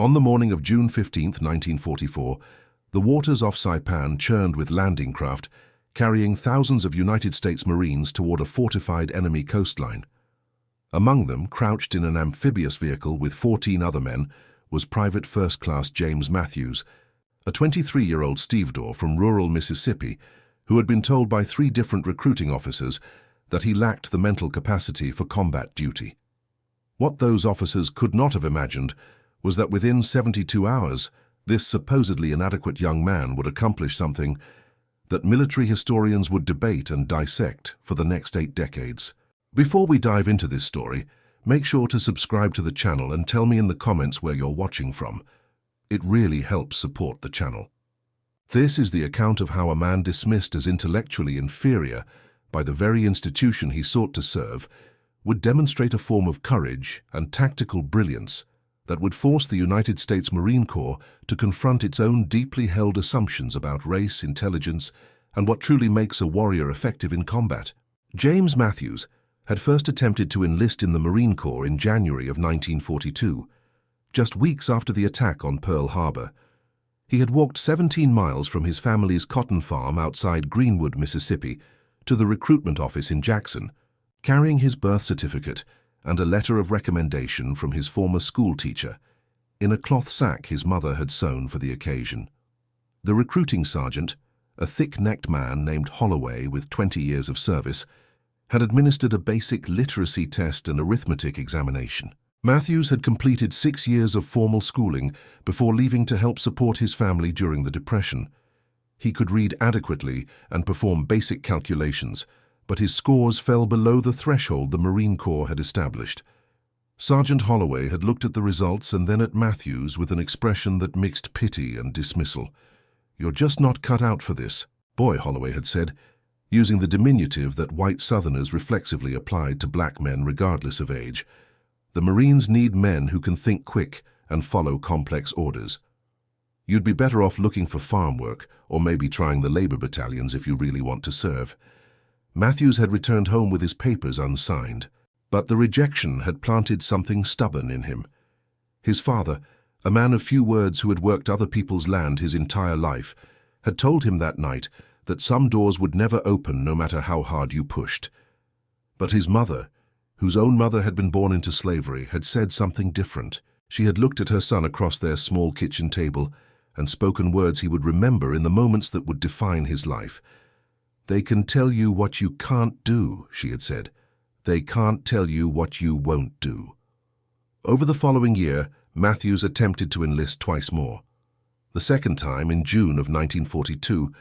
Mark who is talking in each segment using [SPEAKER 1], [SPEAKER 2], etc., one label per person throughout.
[SPEAKER 1] On the morning of June 15, 1944, the waters off Saipan churned with landing craft, carrying thousands of United States Marines toward a fortified enemy coastline. Among them, crouched in an amphibious vehicle with 14 other men, was Private First Class James Matthews, a 23-year-old stevedore from rural Mississippi who had been told by 3 different recruiting officers that he lacked the mental capacity for combat duty. What those officers could not have imagined was that within 72 hours, this supposedly inadequate young man would accomplish something that military historians would debate and dissect for the next 8 decades. Before we dive into this story, make sure to subscribe to the channel and tell me in the comments where you're watching from. It really helps support the channel. This is the account of how a man dismissed as intellectually inferior by the very institution he sought to serve would demonstrate a form of courage and tactical brilliance that would force the United States Marine Corps to confront its own deeply held assumptions about race, intelligence, and what truly makes a warrior effective in combat. James Matthews had first attempted to enlist in the Marine Corps in January of 1942, just weeks after the attack on Pearl Harbor. He had walked 17 miles from his family's cotton farm outside Greenwood, Mississippi, to the recruitment office in Jackson, carrying his birth certificate and a letter of recommendation from his former school teacher, in a cloth sack his mother had sewn for the occasion. The recruiting sergeant, a thick-necked man named Holloway with 20 years of service, had administered a basic literacy test and arithmetic examination. Matthews had completed 6 years of formal schooling before leaving to help support his family during the Depression. He could read adequately and perform basic calculations, but his scores fell below the threshold the Marine Corps had established. Sergeant Holloway had looked at the results and then at Matthews with an expression that mixed pity and dismissal. "You're just not cut out for this, boy," Holloway had said, using the diminutive that white Southerners reflexively applied to black men regardless of age. "The Marines need men who can think quick and follow complex orders. You'd be better off looking for farm work or maybe trying the labor battalions if you really want to serve." Matthews had returned home with his papers unsigned, but the rejection had planted something stubborn in him. His father, a man of few words who had worked other people's land his entire life, had told him that night that some doors would never open no matter how hard you pushed. But his mother, whose own mother had been born into slavery, had said something different. She had looked at her son across their small kitchen table and spoken words he would remember in the moments that would define his life. "They can tell you what you can't do," she had said. "They can't tell you what you won't do." Over the following year, Matthews attempted to enlist twice more. The second time, in June of 1942,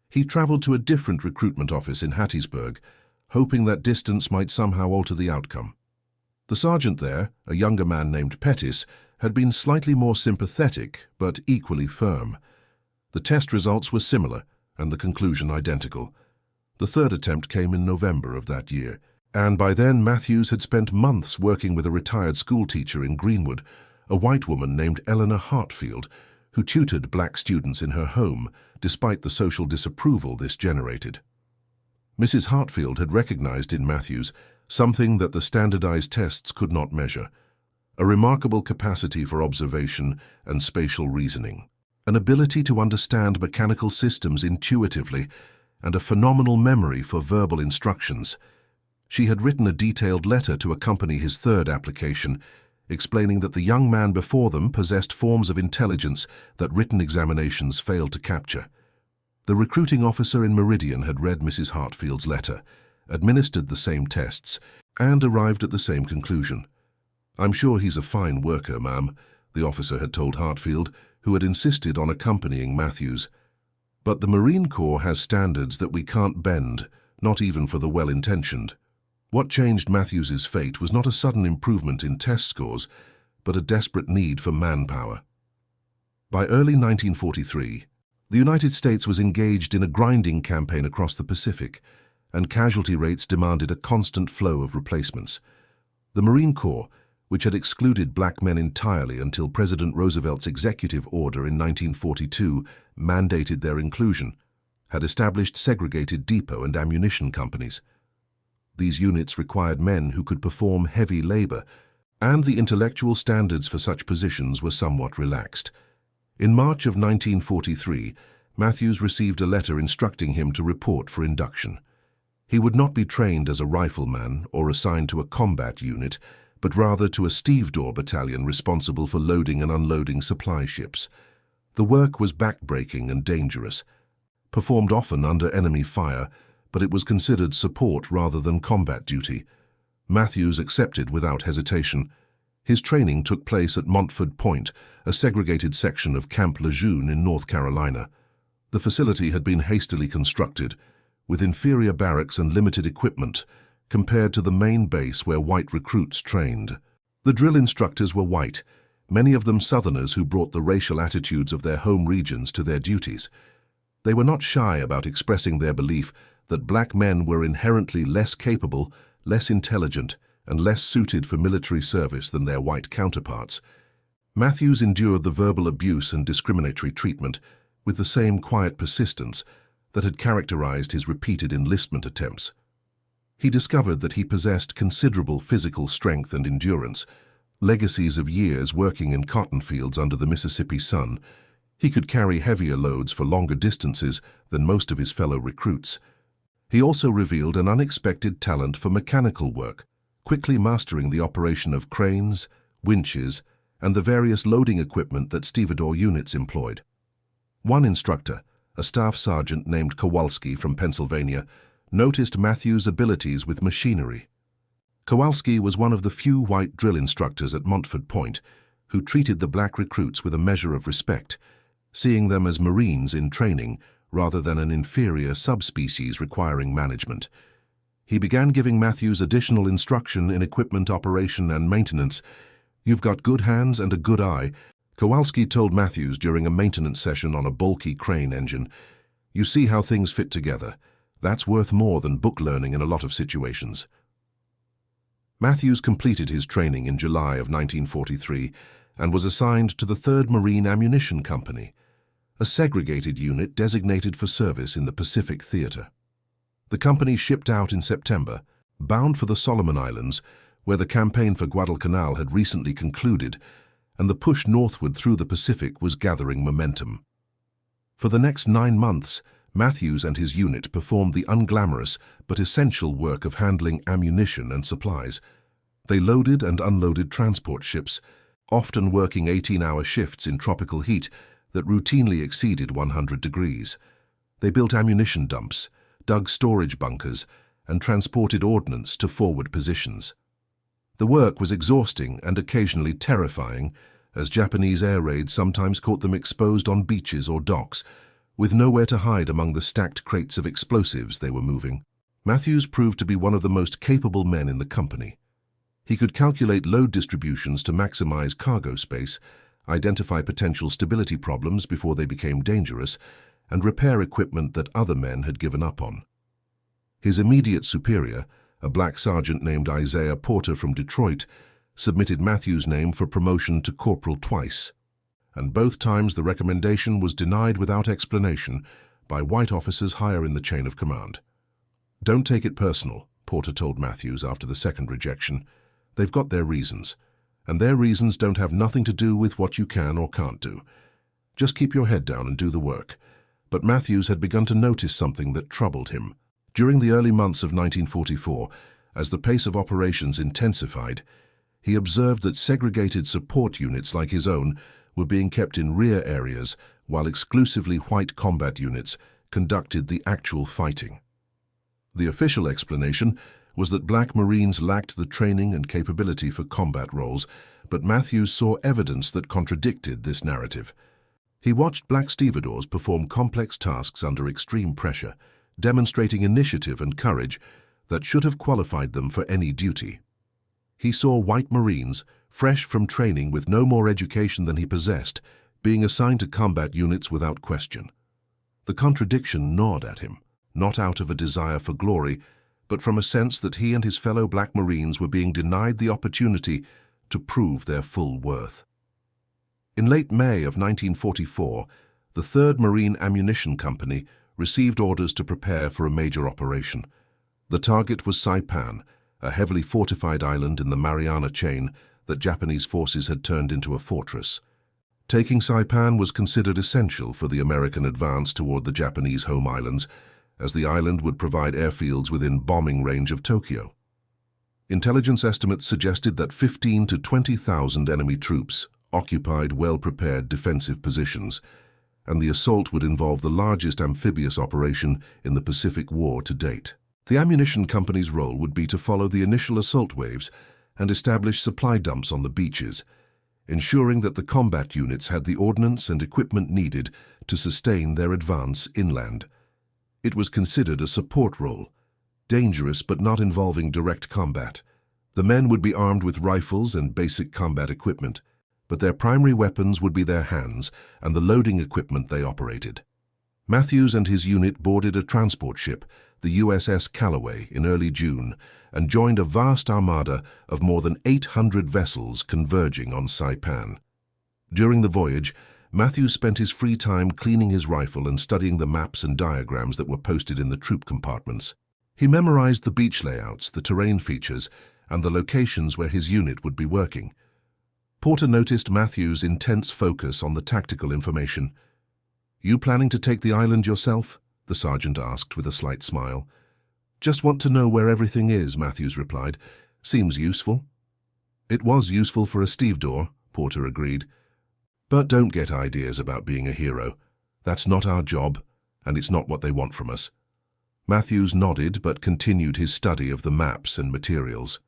[SPEAKER 1] he traveled to a different recruitment office in Hattiesburg, hoping that distance might somehow alter the outcome. The sergeant there, a younger man named Pettis, had been slightly more sympathetic but equally firm. The test results were similar and the conclusion identical. The third attempt came in November of that year, and by then Matthews had spent months working with a retired schoolteacher in Greenwood, a white woman named Eleanor Hartfield, who tutored black students in her home, despite the social disapproval this generated. Mrs. Hartfield had recognized in Matthews something that the standardized tests could not measure: a remarkable capacity for observation and spatial reasoning, an ability to understand mechanical systems intuitively, and a phenomenal memory for verbal instructions. She had written a detailed letter to accompany his third application, explaining that the young man before them possessed forms of intelligence that written examinations failed to capture. The recruiting officer in Meridian had read Mrs. Hartfield's letter, administered the same tests, and arrived at the same conclusion. "I'm sure he's a fine worker, ma'am," the officer had told Hartfield, who had insisted on accompanying Matthews. "But the Marine Corps has standards that we can't bend, not even for the well-intentioned." What changed Matthews's fate was not a sudden improvement in test scores, but a desperate need for manpower. By early 1943, the United States was engaged in a grinding campaign across the Pacific, and casualty rates demanded a constant flow of replacements. The Marine Corps, which had excluded black men entirely until President Roosevelt's executive order in 1942 mandated their inclusion, had established segregated depot and ammunition companies. These units required men who could perform heavy labor, and the intellectual standards for such positions were somewhat relaxed. In March of 1943, Matthews received a letter instructing him to report for induction. He would not be trained as a rifleman or assigned to a combat unit, but rather to a stevedore battalion responsible for loading and unloading supply ships. The work was backbreaking and dangerous, performed often under enemy fire, but it was considered support rather than combat duty. Matthews accepted without hesitation. His training took place at Montford Point, a segregated section of Camp Lejeune in North Carolina. The facility had been hastily constructed, with inferior barracks and limited equipment, compared to the main base where white recruits trained. The drill instructors were white, many of them Southerners who brought the racial attitudes of their home regions to their duties. They were not shy about expressing their belief that black men were inherently less capable, less intelligent, and less suited for military service than their white counterparts. Matthews endured the verbal abuse and discriminatory treatment with the same quiet persistence that had characterized his repeated enlistment attempts. He discovered that he possessed considerable physical strength and endurance, legacies of years working in cotton fields under the Mississippi sun. He could carry heavier loads for longer distances than most of his fellow recruits. He also revealed an unexpected talent for mechanical work, quickly mastering the operation of cranes, winches, and the various loading equipment that stevedore units employed. One instructor, a staff sergeant named Kowalski from Pennsylvania, noticed Matthews' abilities with machinery. Kowalski was one of the few white drill instructors at Montford Point who treated the black recruits with a measure of respect, seeing them as Marines in training rather than an inferior subspecies requiring management. He began giving Matthews additional instruction in equipment operation and maintenance. "You've got good hands and a good eye," Kowalski told Matthews during a maintenance session on a bulky crane engine. "You see how things fit together. That's worth more than book learning in a lot of situations." Matthews completed his training in July of 1943 and was assigned to the 3rd Marine Ammunition Company, a segregated unit designated for service in the Pacific Theater. The company shipped out in September, bound for the Solomon Islands, where the campaign for Guadalcanal had recently concluded, and the push northward through the Pacific was gathering momentum. For the next 9 months, Matthews and his unit performed the unglamorous but essential work of handling ammunition and supplies. They loaded and unloaded transport ships, often working 18-hour shifts in tropical heat that routinely exceeded 100 degrees. They built ammunition dumps, dug storage bunkers, and transported ordnance to forward positions. The work was exhausting and occasionally terrifying, as Japanese air raids sometimes caught them exposed on beaches or docks, with nowhere to hide among the stacked crates of explosives they were moving. Matthews proved to be one of the most capable men in the company. He could calculate load distributions to maximize cargo space, identify potential stability problems before they became dangerous, and repair equipment that other men had given up on. His immediate superior, a black sergeant named Isaiah Porter from Detroit, submitted Matthews' name for promotion to corporal twice, and both times the recommendation was denied without explanation by white officers higher in the chain of command. "Don't take it personal," Porter told Matthews after the second rejection. "They've got their reasons, and their reasons don't have nothing to do with what you can or can't do. Just keep your head down and do the work." But Matthews had begun to notice something that troubled him. During the early months of 1944, as the pace of operations intensified, he observed that segregated support units like his own were being kept in rear areas while exclusively white combat units conducted the actual fighting. The official explanation was that black Marines lacked the training and capability for combat roles, but Matthews saw evidence that contradicted this narrative. He watched black stevedores perform complex tasks under extreme pressure, demonstrating initiative and courage that should have qualified them for any duty. He saw white Marines, fresh from training with no more education than he possessed, being assigned to combat units without question. The contradiction gnawed at him, not out of a desire for glory, but from a sense that he and his fellow black Marines were being denied the opportunity to prove their full worth. In late May of 1944, the 3rd Marine Ammunition Company received orders to prepare for a major operation. The target was Saipan, a heavily fortified island in the Mariana Chain that Japanese forces had turned into a fortress. Taking Saipan was considered essential for the American advance toward the Japanese home islands, as the island would provide airfields within bombing range of Tokyo. Intelligence estimates suggested that 15,000 to 20,000 enemy troops occupied well-prepared defensive positions, and the assault would involve the largest amphibious operation in the Pacific War to date. The ammunition company's role would be to follow the initial assault waves and establish supply dumps on the beaches, ensuring that the combat units had the ordnance and equipment needed to sustain their advance inland. It was considered a support role, dangerous but not involving direct combat. The men would be armed with rifles and basic combat equipment, but their primary weapons would be their hands and the loading equipment they operated. Matthews and his unit boarded a transport ship, the USS Callaway, in early June, and joined a vast armada of more than 800 vessels converging on Saipan. During the voyage, Matthews spent his free time cleaning his rifle and studying the maps and diagrams that were posted in the troop compartments. He memorized the beach layouts, the terrain features, and the locations where his unit would be working. Porter noticed Matthews' intense focus on the tactical information. "You planning to take the island yourself?" the sergeant asked with a slight smile. "Just want to know where everything is," Matthews replied. "Seems useful." "It was useful for a stevedore," Porter agreed. "But don't get ideas about being a hero. That's not our job, and it's not what they want from us." Matthews nodded but continued his study of the maps and materials.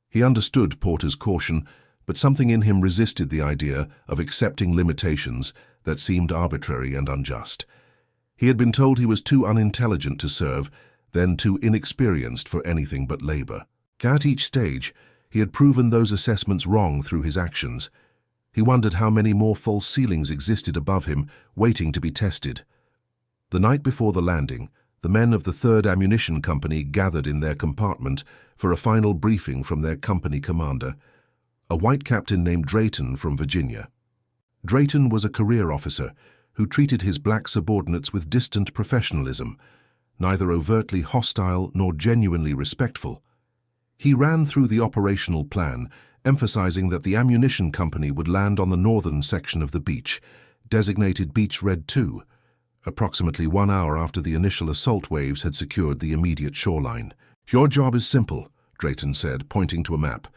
[SPEAKER 1] He understood Porter's caution, but something in him resisted the idea of accepting limitations that seemed arbitrary and unjust. He had been told he was too unintelligent to serve, then too inexperienced for anything but labor. At each stage, he had proven those assessments wrong through his actions. He wondered how many more false ceilings existed above him, waiting to be tested. The night before the landing, the men of the 3rd Ammunition Company gathered in their compartment for a final briefing from their company commander, a white captain named Drayton from Virginia. Drayton was a career officer who treated his black subordinates with distant professionalism, neither overtly hostile nor genuinely respectful. He ran through the operational plan, emphasizing that the ammunition company would land on the northern section of the beach, designated Beach Red 2, approximately 1 hour after the initial assault waves had secured the immediate shoreline. "Your job is simple," Drayton said, pointing to a map.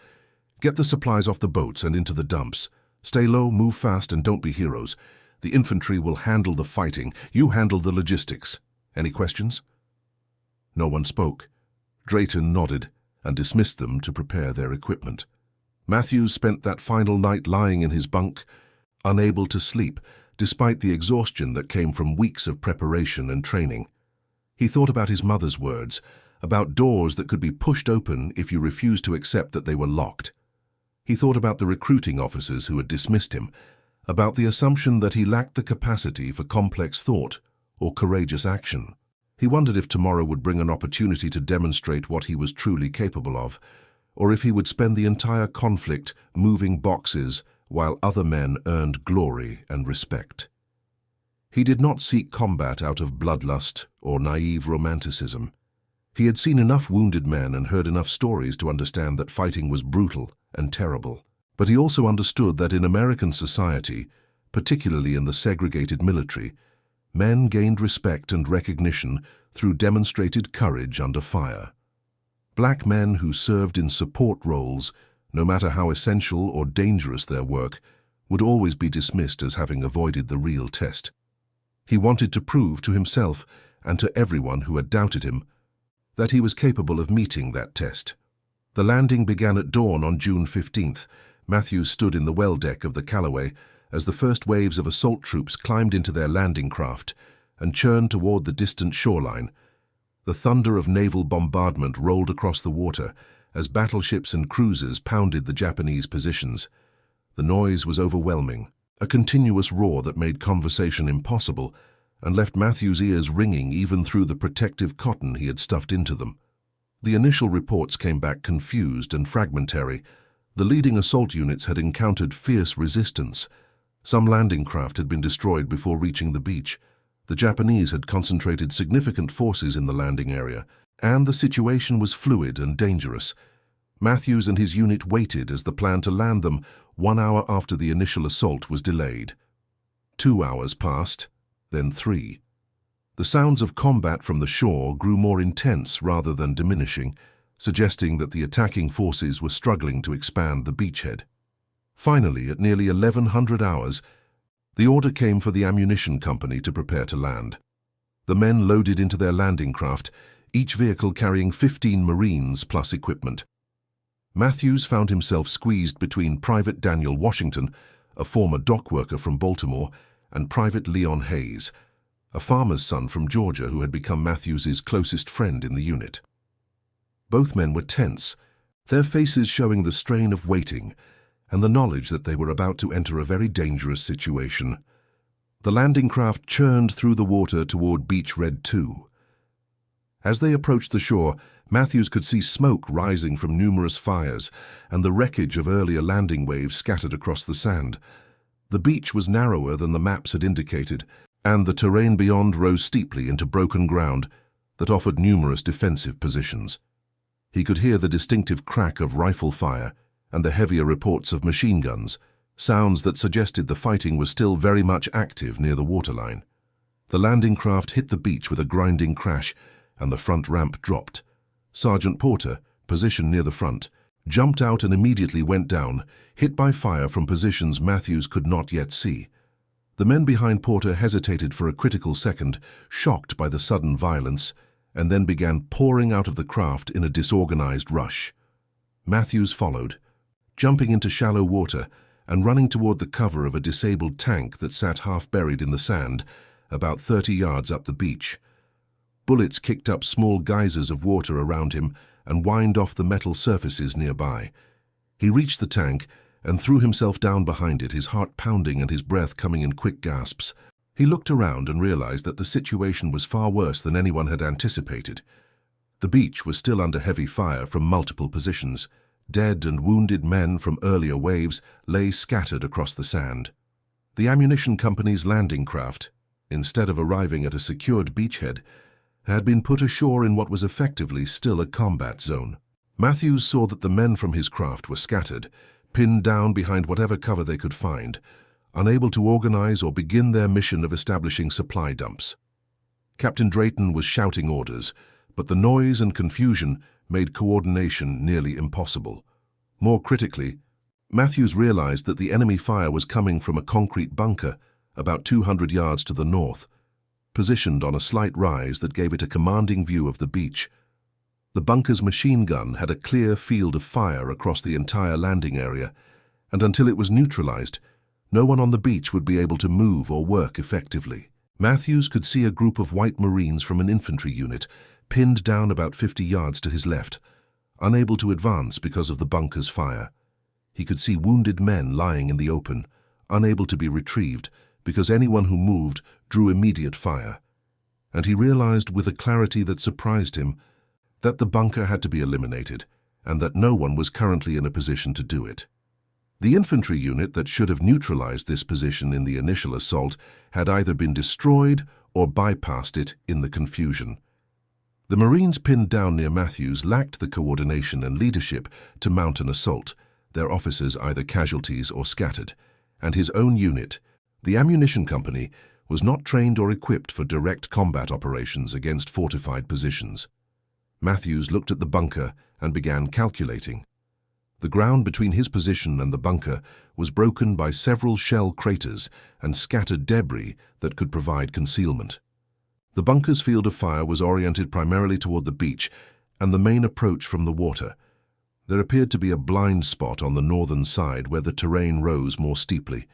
[SPEAKER 1] "Get the supplies off the boats and into the dumps. Stay low, move fast, and don't be heroes. The infantry will handle the fighting. You handle the logistics. Any questions?" No one spoke. Drayton nodded and dismissed them to prepare their equipment. Matthews spent that final night lying in his bunk, unable to sleep, despite the exhaustion that came from weeks of preparation and training. He thought about his mother's words, about doors that could be pushed open if you refused to accept that they were locked. He thought about the recruiting officers who had dismissed him, about the assumption that he lacked the capacity for complex thought or courageous action. He wondered if tomorrow would bring an opportunity to demonstrate what he was truly capable of, or if he would spend the entire conflict moving boxes while other men earned glory and respect. He did not seek combat out of bloodlust or naive romanticism. He had seen enough wounded men and heard enough stories to understand that fighting was brutal and terrible. But he also understood that in American society, particularly in the segregated military, men gained respect and recognition through demonstrated courage under fire. Black men who served in support roles, no matter how essential or dangerous their work, would always be dismissed as having avoided the real test. He wanted to prove to himself and to everyone who had doubted him that he was capable of meeting that test. The landing began at dawn on June 15th. Matthews stood in the well deck of the Callaway as the first waves of assault troops climbed into their landing craft and churned toward the distant shoreline. The thunder of naval bombardment rolled across the water as battleships and cruisers pounded the Japanese positions. The noise was overwhelming, a continuous roar that made conversation impossible and left Matthews' ears ringing even through the protective cotton he had stuffed into them. The initial reports came back confused and fragmentary. The leading assault units had encountered fierce resistance. Some landing craft had been destroyed before reaching the beach. The Japanese had concentrated significant forces in the landing area, and the situation was fluid and dangerous. Matthews and his unit waited as the plan to land them 1 hour after the initial assault was delayed. 2 hours passed, then 3. The sounds of combat from the shore grew more intense rather than diminishing, suggesting that the attacking forces were struggling to expand the beachhead. Finally, at nearly 1100 hours, the order came for the ammunition company to prepare to land. The men loaded into their landing craft, each vehicle carrying 15 Marines plus equipment. Matthews found himself squeezed between Private Daniel Washington, a former dock worker from Baltimore, and Private Leon Hayes, a farmer's son from Georgia who had become Matthews's closest friend in the unit. Both men were tense, their faces showing the strain of waiting and the knowledge that they were about to enter a very dangerous situation. The landing craft churned through the water toward Beach Red 2. As they approached the shore, Matthews could see smoke rising from numerous fires and the wreckage of earlier landing waves scattered across the sand. The beach was narrower than the maps had indicated, and the terrain beyond rose steeply into broken ground that offered numerous defensive positions. He could hear the distinctive crack of rifle fire and the heavier reports of machine guns, sounds that suggested the fighting was still very much active near the waterline. The landing craft hit the beach with a grinding crash, and the front ramp dropped. Sergeant Porter, positioned near the front, jumped out and immediately went down, hit by fire from positions Matthews could not yet see. The men behind Porter hesitated for a critical second, shocked by the sudden violence, and then began pouring out of the craft in a disorganized rush. Matthews followed, jumping into shallow water and running toward the cover of a disabled tank that sat half buried in the sand, about 30 yards up the beach. Bullets kicked up small geysers of water around him and whined off the metal surfaces nearby. He reached the tank and threw himself down behind it, his heart pounding and his breath coming in quick gasps. He looked around and realized that the situation was far worse than anyone had anticipated. The beach was still under heavy fire from multiple positions. Dead and wounded men from earlier waves lay scattered across the sand. The ammunition company's landing craft, instead of arriving at a secured beachhead, had been put ashore in what was effectively still a combat zone. Matthews saw that the men from his craft were scattered, pinned down behind whatever cover they could find, unable to organize or begin their mission of establishing supply dumps. Captain Drayton was shouting orders, but the noise and confusion made coordination nearly impossible. More critically, Matthews realized that the enemy fire was coming from a concrete bunker about 200 yards to the north, positioned on a slight rise that gave it a commanding view of the beach. The bunker's machine gun had a clear field of fire across the entire landing area, and until it was neutralized, no one on the beach would be able to move or work effectively. Matthews could see a group of white Marines from an infantry unit pinned down about 50 yards to his left, unable to advance because of the bunker's fire. He could see wounded men lying in the open, unable to be retrieved because anyone who moved drew immediate fire. And he realized with a clarity that surprised him that the bunker had to be eliminated and that no one was currently in a position to do it. The infantry unit that should have neutralized this position in the initial assault had either been destroyed or bypassed it in the confusion. The Marines pinned down near Matthews lacked the coordination and leadership to mount an assault, their officers either casualties or scattered, and his own unit, the ammunition company, was not trained or equipped for direct combat operations against fortified positions. Matthews looked at the bunker and began calculating. The ground between his position and the bunker was broken by several shell craters and scattered debris that could provide concealment. The bunker's field of fire was oriented primarily toward the beach and the main approach from the water. There appeared to be a blind spot on the northern side where the terrain rose more steeply.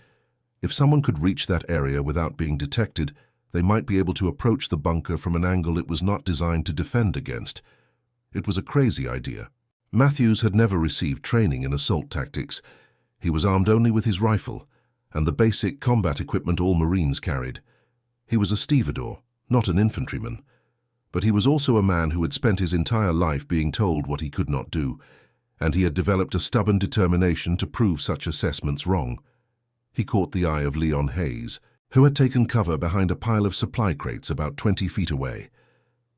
[SPEAKER 1] If someone could reach that area without being detected, they might be able to approach the bunker from an angle it was not designed to defend against. It was a crazy idea. Matthews had never received training in assault tactics. He was armed only with his rifle and the basic combat equipment all Marines carried. He was a stevedore, not an infantryman, but he was also a man who had spent his entire life being told what he could not do, and he had developed a stubborn determination to prove such assessments wrong. He caught the eye of Leon Hayes, who had taken cover behind a pile of supply crates about 20 feet away.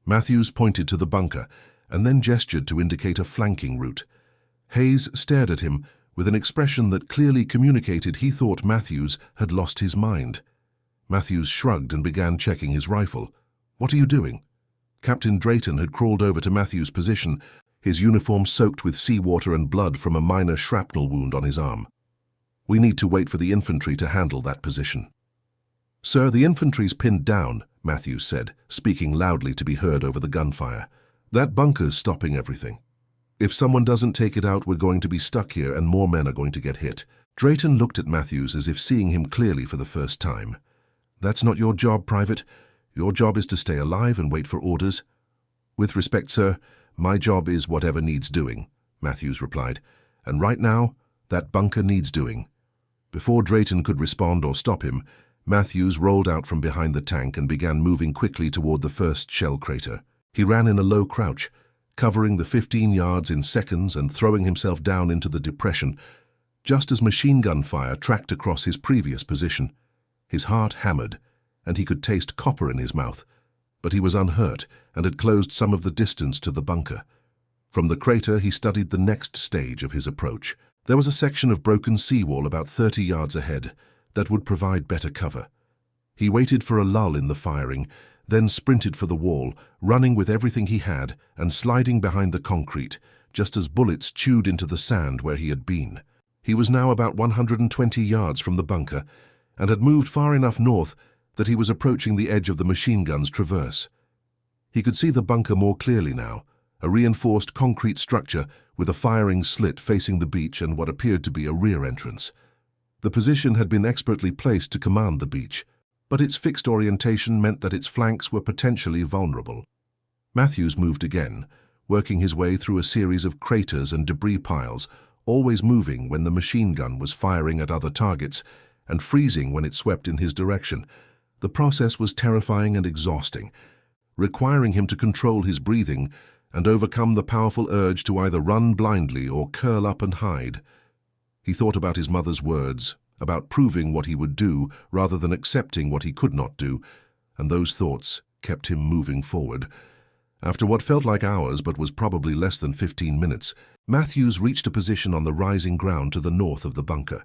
[SPEAKER 1] Matthews pointed to the bunker and then gestured to indicate a flanking route. Hayes stared at him with an expression that clearly communicated he thought Matthews had lost his mind. Matthews shrugged and began checking his rifle. "What are you doing?" Captain Drayton had crawled over to Matthews' position, his uniform soaked with seawater and blood from a minor shrapnel wound on his arm. "We need to wait for the infantry to handle that position." "Sir, the infantry's pinned down," Matthews said, speaking loudly to be heard over the gunfire. "That bunker's stopping everything. If someone doesn't take it out, we're going to be stuck here and more men are going to get hit." Drayton looked at Matthews as if seeing him clearly for the first time. "That's not your job, Private. Your job is to stay alive and wait for orders." "With respect, sir, my job is whatever needs doing," Matthews replied. "And right now, that bunker needs doing." Before Drayton could respond or stop him, Matthews rolled out from behind the tank and began moving quickly toward the first shell crater. He ran in a low crouch, covering the 15 yards in seconds and throwing himself down into the depression, just as machine gun fire tracked across his previous position. His heart hammered, and he could taste copper in his mouth, but he was unhurt and had closed some of the distance to the bunker. From the crater, he studied the next stage of his approach. There was a section of broken seawall about 30 yards ahead that would provide better cover. He waited for a lull in the firing, then sprinted for the wall, running with everything he had and sliding behind the concrete, just as bullets chewed into the sand where he had been. He was now about 120 yards from the bunker and had moved far enough north that he was approaching the edge of the machine gun's traverse. He could see the bunker more clearly now, a reinforced concrete structure with a firing slit facing the beach and what appeared to be a rear entrance. The position had been expertly placed to command the beach, but its fixed orientation meant that its flanks were potentially vulnerable. Matthews moved again, working his way through a series of craters and debris piles, always moving when the machine gun was firing at other targets and freezing when it swept in his direction. The process was terrifying and exhausting, requiring him to control his breathing and overcome the powerful urge to either run blindly or curl up and hide. He thought about his mother's words, about proving what he would do rather than accepting what he could not do, and those thoughts kept him moving forward. After what felt like hours but was probably less than 15 minutes, Matthews reached a position on the rising ground to the north of the bunker.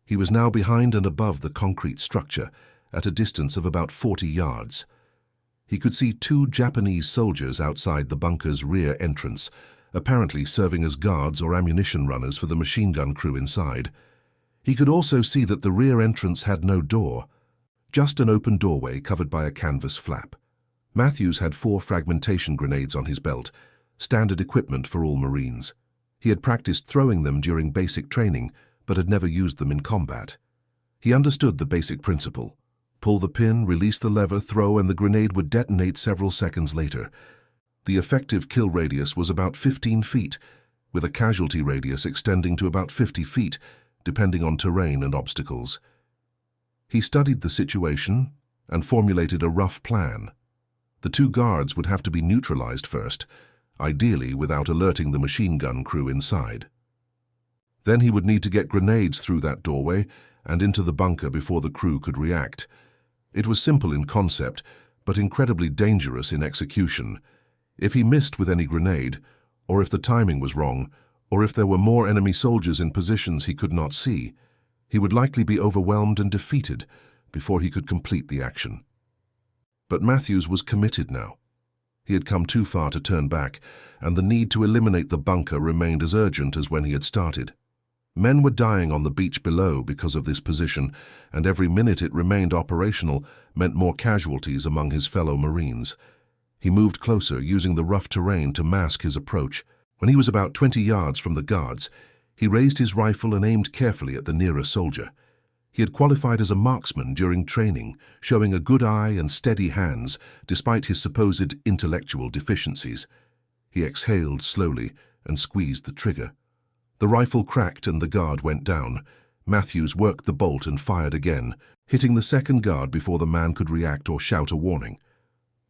[SPEAKER 1] He was now behind and above the concrete structure, at a distance of about 40 yards. He could see 2 Japanese soldiers outside the bunker's rear entrance, apparently serving as guards or ammunition runners for the machine gun crew inside. He could also see that the rear entrance had no door, just an open doorway covered by a canvas flap. Matthews had 4 fragmentation grenades on his belt, standard equipment for all Marines. He had practiced throwing them during basic training, but had never used them in combat. He understood the basic principle. Pull the pin, release the lever, throw, and the grenade would detonate several seconds later. The effective kill radius was about 15 feet, with a casualty radius extending to about 50 feet, depending on terrain and obstacles. He studied the situation and formulated a rough plan. The 2 guards would have to be neutralized first, ideally without alerting the machine gun crew inside. Then he would need to get grenades through that doorway and into the bunker before the crew could react. It was simple in concept, but incredibly dangerous in execution. If he missed with any grenade, or if the timing was wrong, or if there were more enemy soldiers in positions he could not see, he would likely be overwhelmed and defeated before he could complete the action. But Matthews was committed now. He had come too far to turn back, and the need to eliminate the bunker remained as urgent as when he had started. Men were dying on the beach below because of this position, and every minute it remained operational meant more casualties among his fellow Marines. He moved closer, using the rough terrain to mask his approach. When he was about 20 yards from the guards, he raised his rifle and aimed carefully at the nearer soldier. He had qualified as a marksman during training, showing a good eye and steady hands despite his supposed intellectual deficiencies. He exhaled slowly and squeezed the trigger. The rifle cracked and the guard went down. Matthews worked the bolt and fired again, hitting the second guard before the man could react or shout a warning.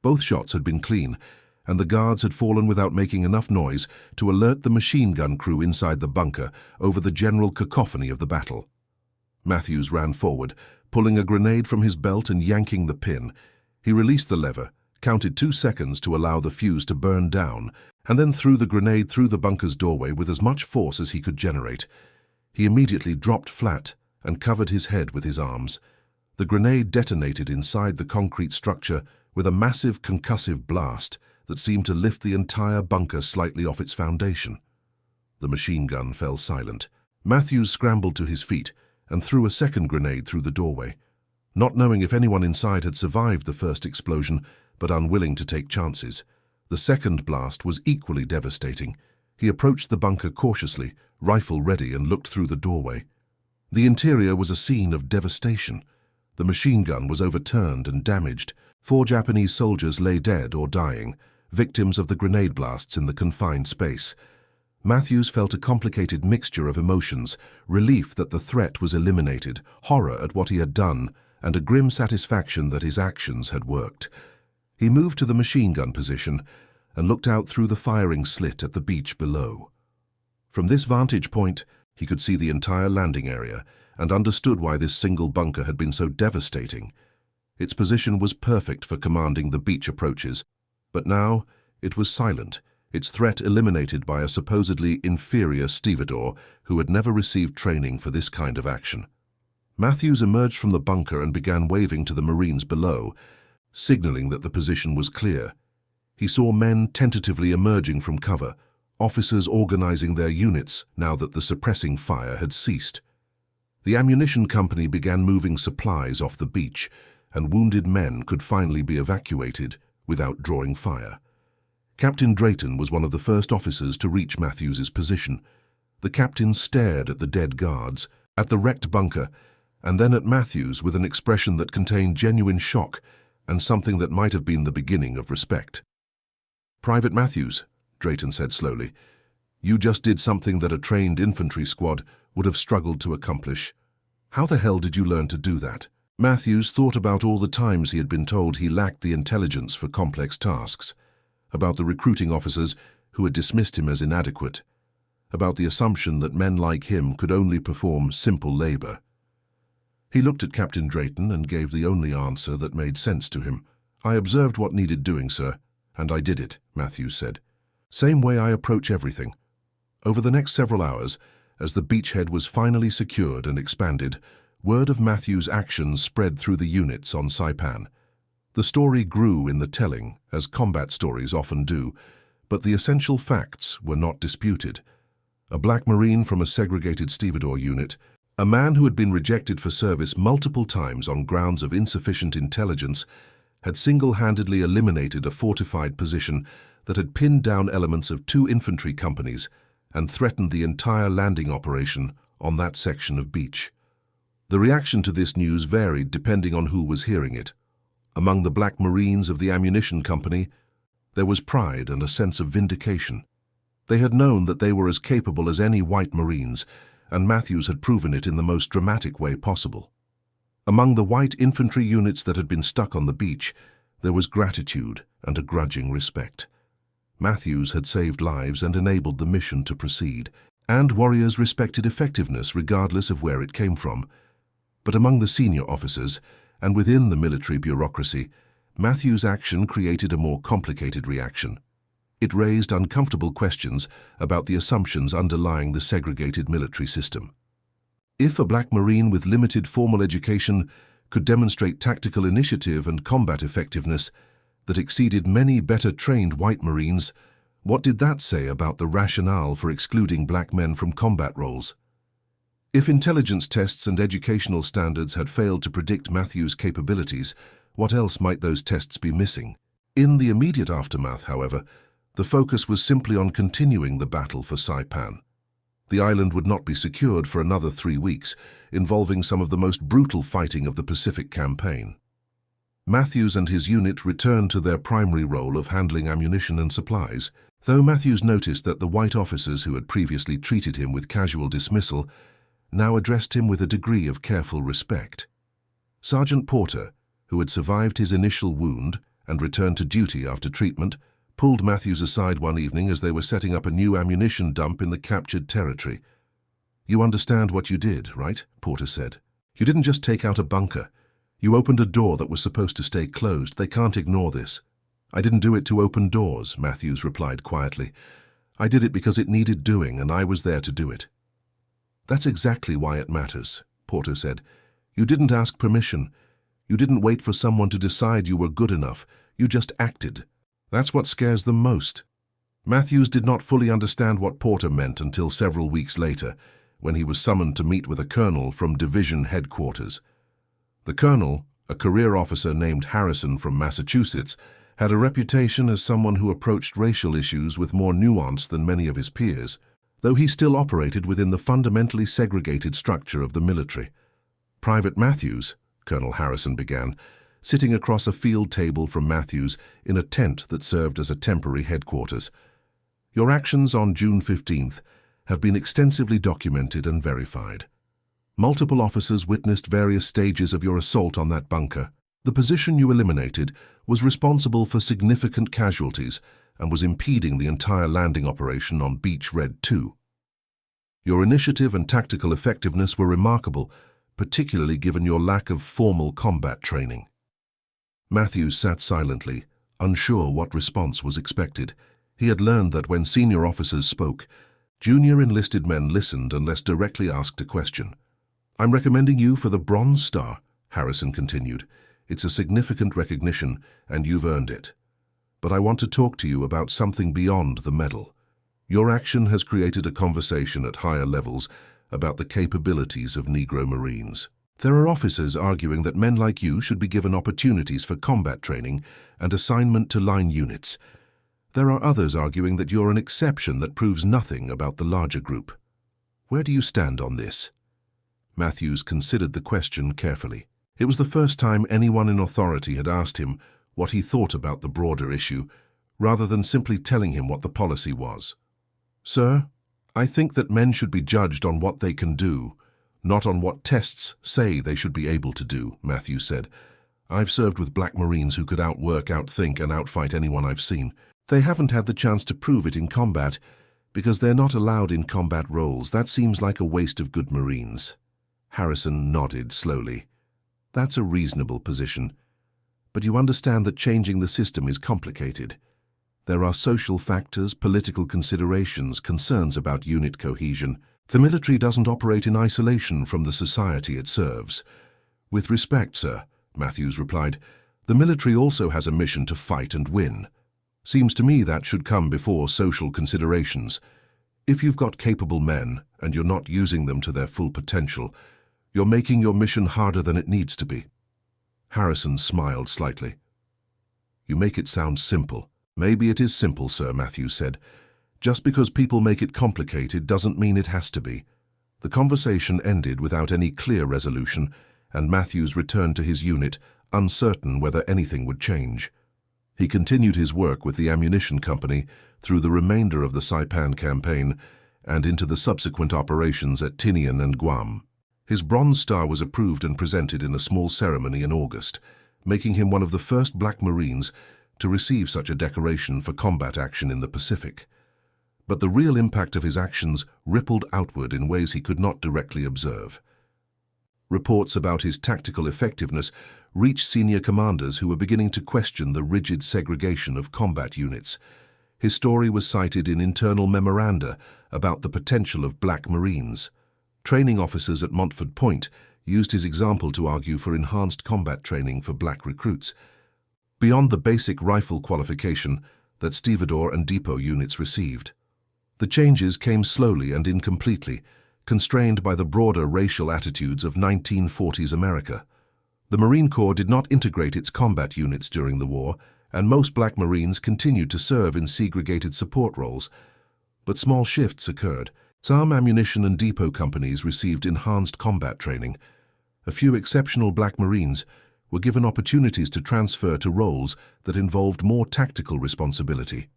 [SPEAKER 1] Both shots had been clean, and the guards had fallen without making enough noise to alert the machine gun crew inside the bunker over the general cacophony of the battle. Matthews ran forward, pulling a grenade from his belt and yanking the pin. He released the lever, counted 2 seconds to allow the fuse to burn down, and then threw the grenade through the bunker's doorway with as much force as he could generate. He immediately dropped flat and covered his head with his arms. The grenade detonated inside the concrete structure with a massive concussive blast that seemed to lift the entire bunker slightly off its foundation. The machine gun fell silent. Matthews scrambled to his feet and threw a second grenade through the doorway. Not knowing if anyone inside had survived the first explosion, but unwilling to take chances, the second blast was equally devastating. He approached the bunker cautiously, rifle ready, and looked through the doorway. The interior was a scene of devastation. The machine gun was overturned and damaged. 4 Japanese soldiers lay dead or dying, victims of the grenade blasts in the confined space. Matthews felt a complicated mixture of emotions, relief that the threat was eliminated, horror at what he had done, and a grim satisfaction that his actions had worked. He moved to the machine gun position and looked out through the firing slit at the beach below. From this vantage point, he could see the entire landing area and understood why this single bunker had been so devastating. Its position was perfect for commanding the beach approaches, but now it was silent, its threat eliminated by a supposedly inferior stevedore who had never received training for this kind of action. Matthews emerged from the bunker and began waving to the Marines below, signaling that the position was clear. He saw men tentatively emerging from cover, officers organizing their units now that the suppressing fire had ceased. The ammunition company began moving supplies off the beach, and wounded men could finally be evacuated without drawing fire. Captain Drayton was one of the first officers to reach Matthews's position. The captain stared at the dead guards, at the wrecked bunker, and then at Matthews with an expression that contained genuine shock and something that might have been the beginning of respect. "Private Matthews," Drayton said slowly, "you just did something that a trained infantry squad would have struggled to accomplish. How the hell did you learn to do that?" Matthews thought about all the times he had been told he lacked the intelligence for complex tasks, about the recruiting officers who had dismissed him as inadequate, about the assumption that men like him could only perform simple labor. He looked at Captain Drayton and gave the only answer that made sense to him. "I observed what needed doing, sir, and I did it," Matthews said. "Same way I approach everything." Over the next several hours, as the beachhead was finally secured and expanded, word of Matthews' actions spread through the units on Saipan. The story grew in the telling, as combat stories often do, but the essential facts were not disputed. A black Marine from a segregated stevedore unit, a man who had been rejected for service multiple times on grounds of insufficient intelligence, had single-handedly eliminated a fortified position that had pinned down elements of 2 infantry companies and threatened the entire landing operation on that section of beach. The reaction to this news varied depending on who was hearing it. Among the black Marines of the ammunition company, there was pride and a sense of vindication. They had known that they were as capable as any white Marines, and Matthews had proven it in the most dramatic way possible. Among the white infantry units that had been stuck on the beach, there was gratitude and a grudging respect. Matthews had saved lives and enabled the mission to proceed, and warriors respected effectiveness regardless of where it came from. But among the senior officers, and within the military bureaucracy, Matthews' action created a more complicated reaction. It raised uncomfortable questions about the assumptions underlying the segregated military system. If a black Marine with limited formal education could demonstrate tactical initiative and combat effectiveness that exceeded many better-trained white Marines, what did that say about the rationale for excluding black men from combat roles? If intelligence tests and educational standards had failed to predict Matthews' capabilities, what else might those tests be missing? In the immediate aftermath, however, the focus was simply on continuing the battle for Saipan. The island would not be secured for another 3 weeks, involving some of the most brutal fighting of the Pacific Campaign. Matthews and his unit returned to their primary role of handling ammunition and supplies, though Matthews noticed that the white officers who had previously treated him with casual dismissal now addressed him with a degree of careful respect. Sergeant Porter, who had survived his initial wound and returned to duty after treatment, pulled Matthews aside one evening as they were setting up a new ammunition dump in the captured territory. "You understand what you did, right?" Porter said. "You didn't just take out a bunker. You opened a door that was supposed to stay closed. They can't ignore this." "I didn't do it to open doors," Matthews replied quietly. "I did it because it needed doing, and I was there to do it." "That's exactly why it matters," Porter said. "You didn't ask permission. You didn't wait for someone to decide you were good enough. You just acted. That's what scares them most." Matthews did not fully understand what Porter meant until several weeks later, when he was summoned to meet with a colonel from division headquarters. The colonel, a career officer named Harrison from Massachusetts, had a reputation as someone who approached racial issues with more nuance than many of his peers, though he still operated within the fundamentally segregated structure of the military. "Private Matthews," Colonel Harrison began, sitting across a field table from Matthews in a tent that served as a temporary headquarters. "Your actions on June 15th have been extensively documented and verified. Multiple officers witnessed various stages of your assault on that bunker. The position you eliminated was responsible for significant casualties and was impeding the entire landing operation on Beach Red 2. Your initiative and tactical effectiveness were remarkable, particularly given your lack of formal combat training." Matthews sat silently, unsure what response was expected. He had learned that when senior officers spoke, junior enlisted men listened unless directly asked a question. "I'm recommending you for the Bronze Star," Harrison continued. "It's a significant recognition, and you've earned it. But I want to talk to you about something beyond the medal. Your action has created a conversation at higher levels about the capabilities of Negro Marines. There are officers arguing that men like you should be given opportunities for combat training and assignment to line units. There are others arguing that you're an exception that proves nothing about the larger group. Where do you stand on this?" Matthews considered the question carefully. It was the first time anyone in authority had asked him what he thought about the broader issue, rather than simply telling him what the policy was. "Sir, I think that men should be judged on what they can do, not on what tests say they should be able to do," Matthews said. "I've served with Black Marines who could outwork, outthink, and outfight anyone I've seen. They haven't had the chance to prove it in combat, because they're not allowed in combat roles. That seems like a waste of good Marines." Harrison nodded slowly. "That's a reasonable position. But you understand that changing the system is complicated. There are social factors, political considerations, concerns about unit cohesion. The military doesn't operate in isolation from the society it serves." "With respect, sir," Matthews replied, "the military also has a mission to fight and win. Seems to me that should come before social considerations. If you've got capable men and you're not using them to their full potential, you're making your mission harder than it needs to be." Harrison smiled slightly. "You make it sound simple." "Maybe it is simple, sir," Matthews said. "Just because people make it complicated doesn't mean it has to be." The conversation ended without any clear resolution, and Matthews returned to his unit, uncertain whether anything would change. He continued his work with the ammunition company through the remainder of the Saipan campaign and into the subsequent operations at Tinian and Guam. His Bronze Star was approved and presented in a small ceremony in August, making him one of the first Black Marines to receive such a decoration for combat action in the Pacific. But the real impact of his actions rippled outward in ways he could not directly observe. Reports about his tactical effectiveness reached senior commanders who were beginning to question the rigid segregation of combat units. His story was cited in internal memoranda about the potential of Black Marines. Training officers at Montford Point used his example to argue for enhanced combat training for Black recruits, beyond the basic rifle qualification that Stevedore and Depot units received. The changes came slowly and incompletely, constrained by the broader racial attitudes of 1940s America. The Marine Corps did not integrate its combat units during the war, and most Black Marines continued to serve in segregated support roles. But small shifts occurred. Some ammunition and depot companies received enhanced combat training. A few exceptional Black Marines were given opportunities to transfer to roles that involved more tactical responsibility.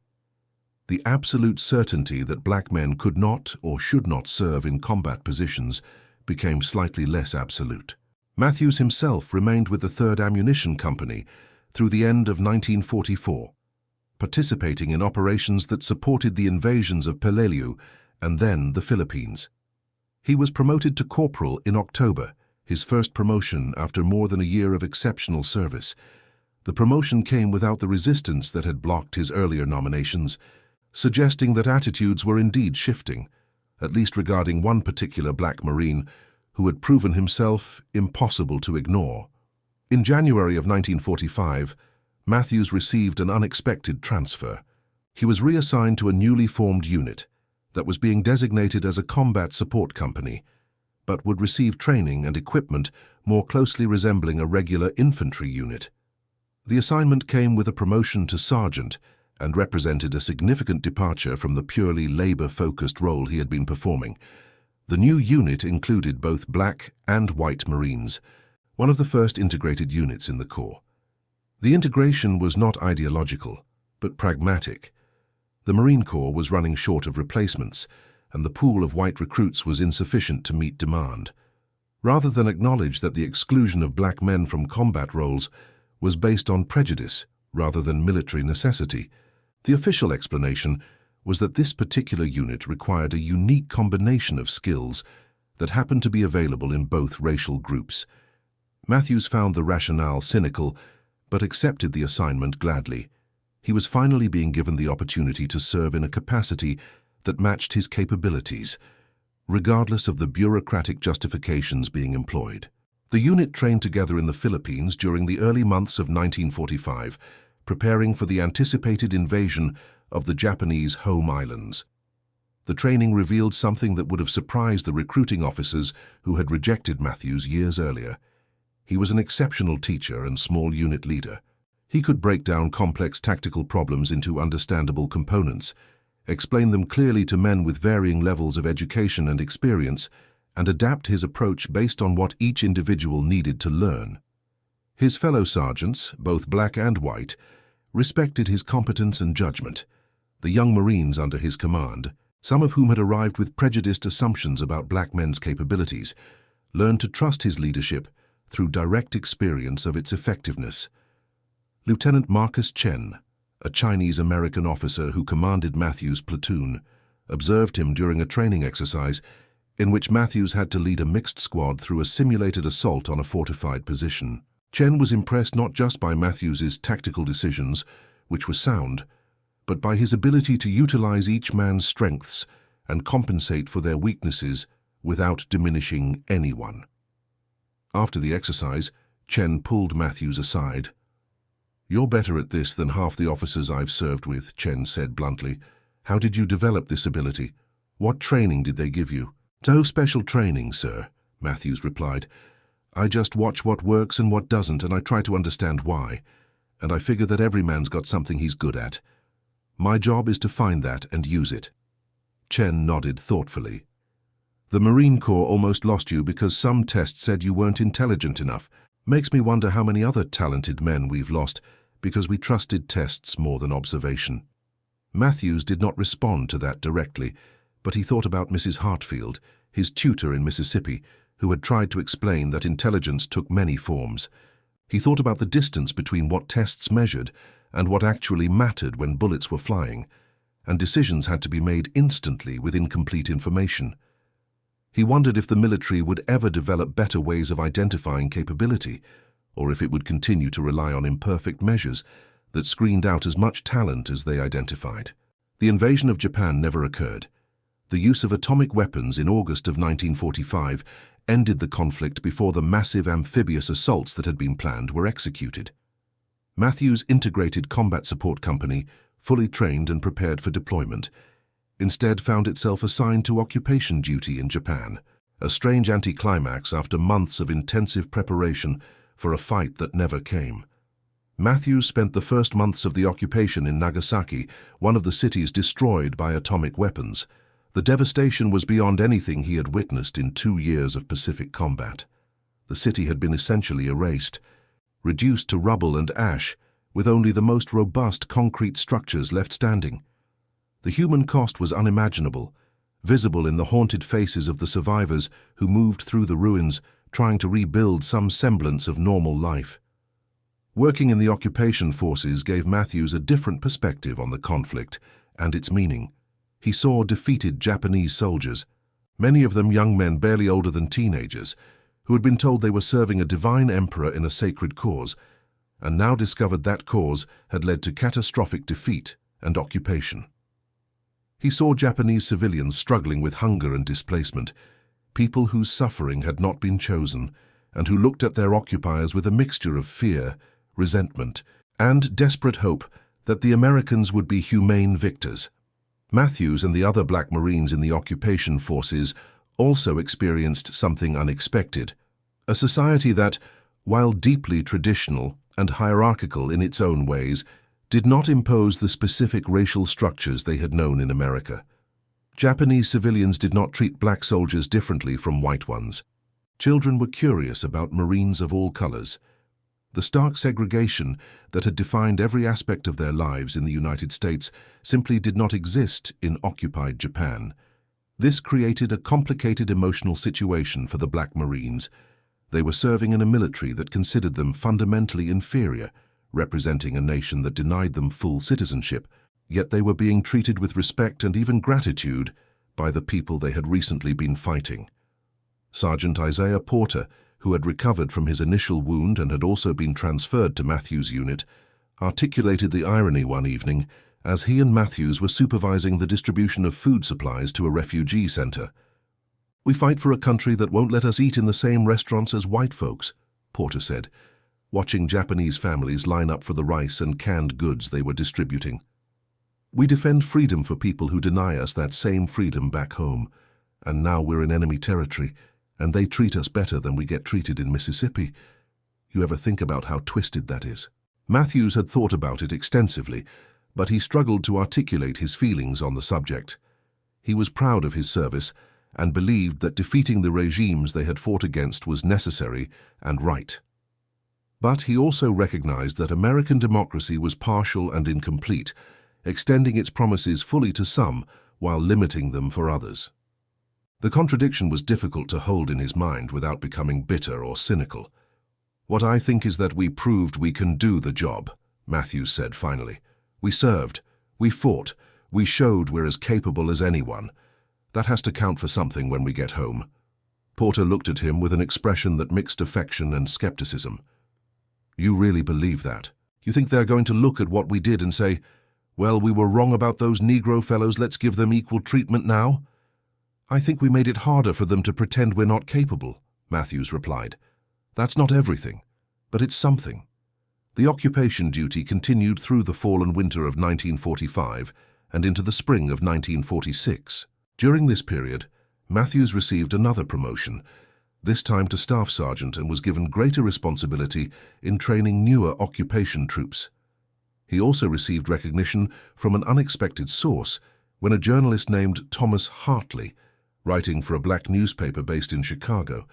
[SPEAKER 1] The absolute certainty that Black men could not or should not serve in combat positions became slightly less absolute. Matthews himself remained with the 3rd Ammunition Company through the end of 1944, participating in operations that supported the invasions of Peleliu and then the Philippines. He was promoted to corporal in October, his first promotion after more than a year of exceptional service. The promotion came without the resistance that had blocked his earlier nominations, suggesting that attitudes were indeed shifting, at least regarding one particular black Marine who had proven himself impossible to ignore. In January of 1945, Matthews received an unexpected transfer. He was reassigned to a newly formed unit that was being designated as a combat support company, but would receive training and equipment more closely resembling a regular infantry unit. The assignment came with a promotion to sergeant and represented a significant departure from the purely labor-focused role he had been performing. The new unit included both black and white Marines, one of the first integrated units in the Corps. The integration was not ideological, but pragmatic. The Marine Corps was running short of replacements, and the pool of white recruits was insufficient to meet demand. Rather than acknowledge that the exclusion of black men from combat roles was based on prejudice rather than military necessity, the official explanation was that this particular unit required a unique combination of skills that happened to be available in both racial groups. Matthews found the rationale cynical, but accepted the assignment gladly. He was finally being given the opportunity to serve in a capacity that matched his capabilities, regardless of the bureaucratic justifications being employed. The unit trained together in the Philippines during the early months of 1945, preparing for the anticipated invasion of the Japanese home islands. The training revealed something that would have surprised the recruiting officers who had rejected Matthews years earlier. He was an exceptional teacher and small unit leader. He could break down complex tactical problems into understandable components, explain them clearly to men with varying levels of education and experience, and adapt his approach based on what each individual needed to learn. His fellow sergeants, both black and white, respected his competence and judgment. The young Marines under his command, some of whom had arrived with prejudiced assumptions about black men's capabilities, learned to trust his leadership through direct experience of its effectiveness. Lieutenant Marcus Chen, a Chinese-American officer who commanded Matthews' platoon, observed him during a training exercise in which Matthews had to lead a mixed squad through a simulated assault on a fortified position. Chen was impressed not just by Matthews' tactical decisions, which were sound, but by his ability to utilize each man's strengths and compensate for their weaknesses without diminishing anyone. After the exercise, Chen pulled Matthews aside. "You're better at this than half the officers I've served with," Chen said bluntly. "How did you develop this ability? What training did they give you?" "No special training, sir," Matthews replied. "I just watch what works and what doesn't, and I try to understand why. And I figure that every man's got something he's good at. My job is to find that and use it." Chen nodded thoughtfully. "The Marine Corps almost lost you because some tests said you weren't intelligent enough. Makes me wonder how many other talented men we've lost because we trusted tests more than observation." Matthews did not respond to that directly, but he thought about Mrs. Hartfield, his tutor in Mississippi, who had tried to explain that intelligence took many forms. He thought about the distance between what tests measured and what actually mattered when bullets were flying, and decisions had to be made instantly with incomplete information. He wondered if the military would ever develop better ways of identifying capability, or if it would continue to rely on imperfect measures that screened out as much talent as they identified. The invasion of Japan never occurred. The use of atomic weapons in August of 1945 ended the conflict before the massive amphibious assaults that had been planned were executed. Matthews' integrated combat support company, fully trained and prepared for deployment, instead found itself assigned to occupation duty in Japan, a strange anticlimax after months of intensive preparation for a fight that never came. Matthews spent the first months of the occupation in Nagasaki, one of the cities destroyed by atomic weapons. The devastation was beyond anything he had witnessed in 2 years of Pacific combat. The city had been essentially erased, reduced to rubble and ash, with only the most robust concrete structures left standing. The human cost was unimaginable, visible in the haunted faces of the survivors who moved through the ruins, trying to rebuild some semblance of normal life. Working in the occupation forces gave Matthews a different perspective on the conflict and its meaning. He saw defeated Japanese soldiers, many of them young men barely older than teenagers, who had been told they were serving a divine emperor in a sacred cause, and now discovered that cause had led to catastrophic defeat and occupation. He saw Japanese civilians struggling with hunger and displacement, people whose suffering had not been chosen, and who looked at their occupiers with a mixture of fear, resentment, and desperate hope that the Americans would be humane victors. Matthews and the other black Marines in the occupation forces also experienced something unexpected, a society that, while deeply traditional and hierarchical in its own ways, did not impose the specific racial structures they had known in America. Japanese civilians did not treat black soldiers differently from white ones. Children were curious about Marines of all colors. The stark segregation that had defined every aspect of their lives in the United States simply did not exist in occupied Japan. This created a complicated emotional situation for the black Marines. They were serving in a military that considered them fundamentally inferior, representing a nation that denied them full citizenship, yet they were being treated with respect and even gratitude by the people they had recently been fighting. Sergeant Isaiah Porter, who had recovered from his initial wound and had also been transferred to Matthews' unit, articulated the irony one evening as he and Matthews were supervising the distribution of food supplies to a refugee center. "We fight for a country that won't let us eat in the same restaurants as white folks," Porter said, watching Japanese families line up for the rice and canned goods they were distributing. "We defend freedom for people who deny us that same freedom back home, and now we're in enemy territory, and they treat us better than we get treated in Mississippi. You ever think about how twisted that is?" Matthews had thought about it extensively, but he struggled to articulate his feelings on the subject. He was proud of his service and believed that defeating the regimes they had fought against was necessary and right. But he also recognized that American democracy was partial and incomplete, extending its promises fully to some while limiting them for others. The contradiction was difficult to hold in his mind without becoming bitter or cynical. "What I think is that we proved we can do the job," Matthews said finally. "We served, we fought, we showed we're as capable as anyone. That has to count for something when we get home." Porter looked at him with an expression that mixed affection and skepticism. "You really believe that? You think they're going to look at what we did and say, 'Well, we were wrong about those Negro fellows, let's give them equal treatment now'?" "I think we made it harder for them to pretend we're not capable," Matthews replied. "That's not everything, but it's something." The occupation duty continued through the fall and winter of 1945 and into the spring of 1946. During this period, Matthews received another promotion, this time to staff sergeant, and was given greater responsibility in training newer occupation troops. He also received recognition from an unexpected source when a journalist named Thomas Hartley, writing for a black newspaper based in Chicago,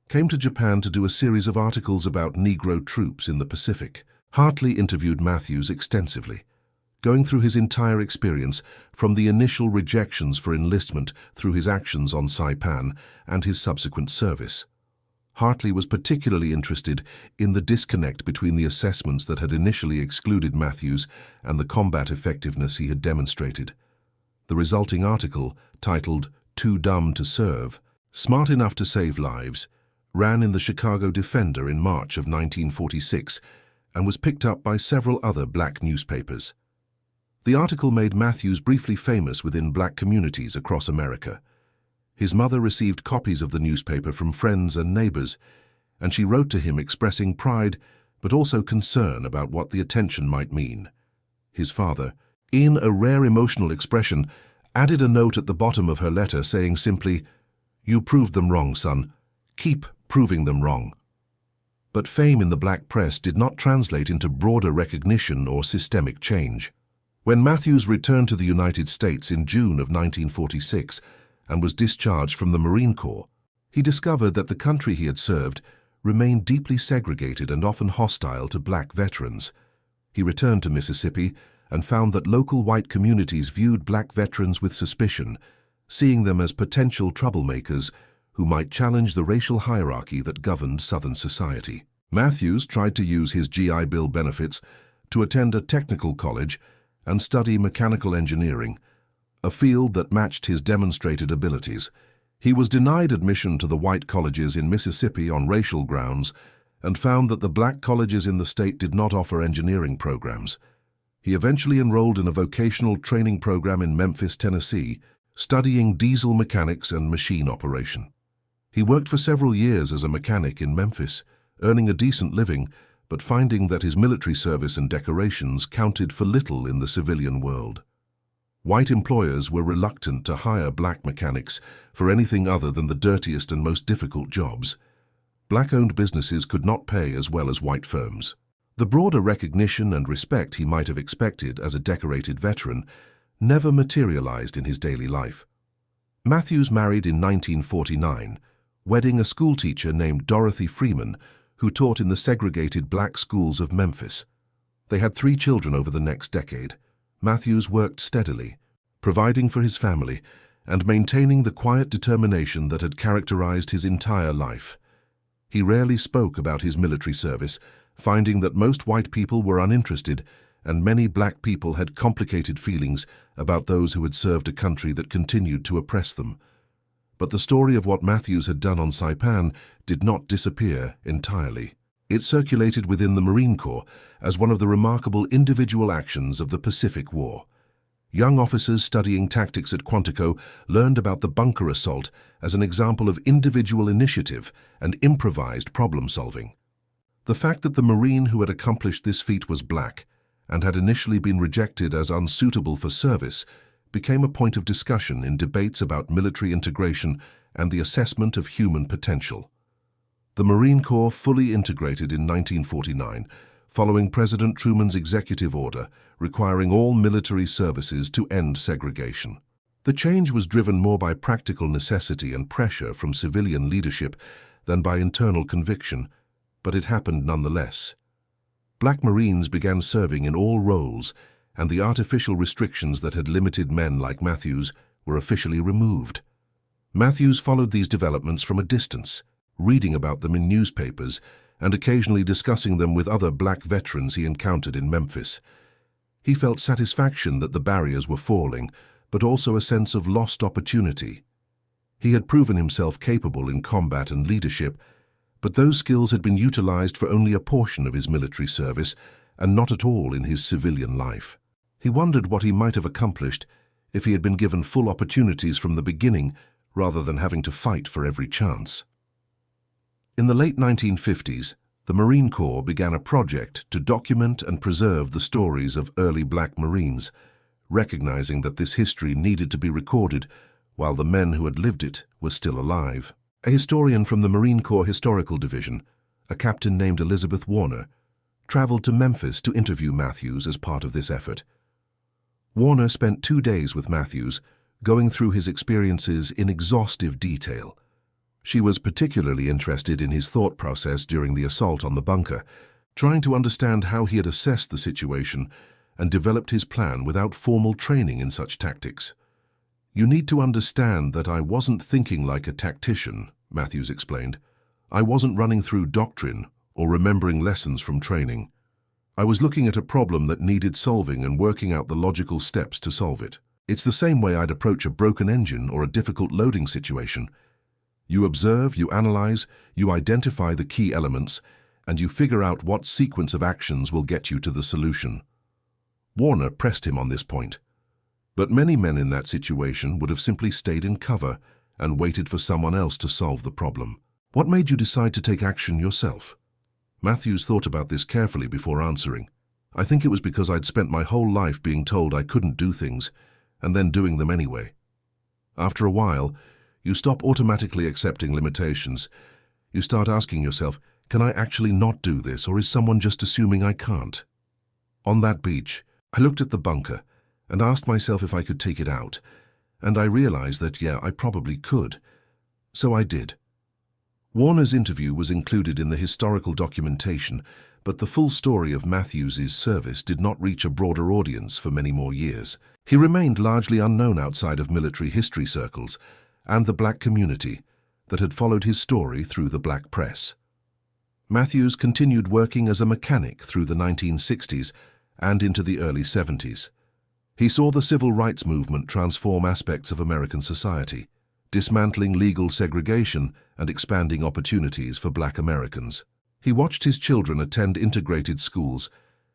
[SPEAKER 1] came to Japan to do a series of articles about Negro troops in the Pacific. Hartley interviewed Matthews extensively, going through his entire experience from the initial rejections for enlistment through his actions on Saipan and his subsequent service. Hartley was particularly interested in the disconnect between the assessments that had initially excluded Matthews and the combat effectiveness he had demonstrated. The resulting article, titled "Too Dumb to Serve, Smart Enough to Save Lives," ran in the Chicago Defender in March of 1946 and was picked up by several other black newspapers. The article made Matthews briefly famous within black communities across America. His mother received copies of the newspaper from friends and neighbors, and she wrote to him expressing pride but also concern about what the attention might mean. His father, in a rare emotional expression, added a note at the bottom of her letter saying simply, "You proved them wrong, son. Keep proving them wrong." But fame in the black press did not translate into broader recognition or systemic change. When Matthews returned to the United States in June of 1946 and was discharged from the Marine Corps, he discovered that the country he had served remained deeply segregated and often hostile to black veterans. He returned to Mississippi and found that local white communities viewed black veterans with suspicion, seeing them as potential troublemakers who might challenge the racial hierarchy that governed Southern society. Matthews tried to use his GI Bill benefits to attend a technical college and study mechanical engineering, a field that matched his demonstrated abilities. He was denied admission to the white colleges in Mississippi on racial grounds and found that the black colleges in the state did not offer engineering programs. He eventually enrolled in a vocational training program in Memphis, Tennessee, studying diesel mechanics and machine operation. He worked for several years as a mechanic in Memphis, earning a decent living, but finding that his military service and decorations counted for little in the civilian world. White employers were reluctant to hire black mechanics for anything other than the dirtiest and most difficult jobs. Black-owned businesses could not pay as well as white firms. The broader recognition and respect he might have expected as a decorated veteran never materialized in his daily life. Matthews married in 1949, wedding a schoolteacher named Dorothy Freeman, who taught in the segregated black schools of Memphis. They had 3 children over the next decade. Matthews worked steadily, providing for his family and maintaining the quiet determination that had characterized his entire life. He rarely spoke about his military service, finding that most white people were uninterested and many black people had complicated feelings about those who had served a country that continued to oppress them. But the story of what Matthews had done on Saipan did not disappear entirely. It circulated within the Marine Corps as one of the remarkable individual actions of the Pacific War. Young officers studying tactics at Quantico learned about the bunker assault as an example of individual initiative and improvised problem-solving. The fact that the Marine who had accomplished this feat was black and had initially been rejected as unsuitable for service became a point of discussion in debates about military integration and the assessment of human potential. The Marine Corps fully integrated in 1949, following President Truman's executive order requiring all military services to end segregation. The change was driven more by practical necessity and pressure from civilian leadership than by internal conviction, but it happened nonetheless. Black Marines began serving in all roles, and the artificial restrictions that had limited men like Matthews were officially removed. Matthews followed these developments from a distance, reading about them in newspapers and occasionally discussing them with other black veterans he encountered in Memphis. He felt satisfaction that the barriers were falling, but also a sense of lost opportunity. He had proven himself capable in combat and leadership, but those skills had been utilized for only a portion of his military service and not at all in his civilian life. He wondered what he might have accomplished if he had been given full opportunities from the beginning rather than having to fight for every chance. In the late 1950s, the Marine Corps began a project to document and preserve the stories of early black Marines, recognizing that this history needed to be recorded while the men who had lived it were still alive. A historian from the Marine Corps Historical Division, a captain named Elizabeth Warner, traveled to Memphis to interview Matthews as part of this effort. Warner spent 2 days with Matthews, going through his experiences in exhaustive detail. She was particularly interested in his thought process during the assault on the bunker, trying to understand how he had assessed the situation and developed his plan without formal training in such tactics. "You need to understand that I wasn't thinking like a tactician," Matthews explained. "I wasn't running through doctrine or remembering lessons from training. I was looking at a problem that needed solving and working out the logical steps to solve it. It's the same way I'd approach a broken engine or a difficult loading situation. You observe, you analyze, you identify the key elements, and you figure out what sequence of actions will get you to the solution." Warner pressed him on this point. But many men in that situation would have simply stayed in cover and waited for someone else to solve the problem. "What made you decide to take action yourself?" Matthews thought about this carefully before answering. "I think it was because I'd spent my whole life being told I couldn't do things, and then doing them anyway. After a while, you stop automatically accepting limitations. You start asking yourself, can I actually not do this, or is someone just assuming I can't?" On that beach, I looked at the bunker and asked myself if I could take it out, and I realized that, yeah, I probably could. So I did. Warner's interview was included in the historical documentation, but the full story of Matthews's service did not reach a broader audience for many more years. He remained largely unknown outside of military history circles and the black community that had followed his story through the black press. Matthews continued working as a mechanic through the 1960s and into the early 70s. He saw the civil rights movement transform aspects of American society, dismantling legal segregation and expanding opportunities for black Americans. He watched his children attend integrated schools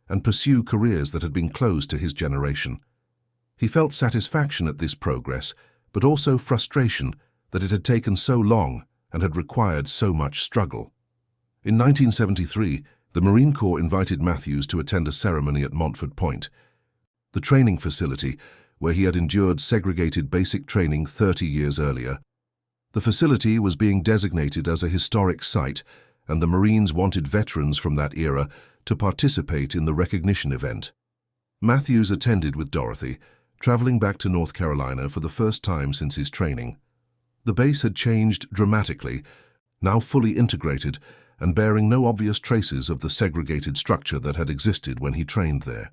[SPEAKER 1] and pursue careers that had been closed to his generation. He felt satisfaction at this progress, but also frustration that it had taken so long and had required so much struggle. In 1973, the Marine Corps invited Matthews to attend a ceremony at Montford Point, the training facility where he had endured segregated basic training 30 years earlier. The facility was being designated as a historic site, and the Marines wanted veterans from that era to participate in the recognition event. Matthews attended with Dorothy, traveling back to North Carolina for the first time since his training. The base had changed dramatically, now fully integrated and bearing no obvious traces of the segregated structure that had existed when he trained there.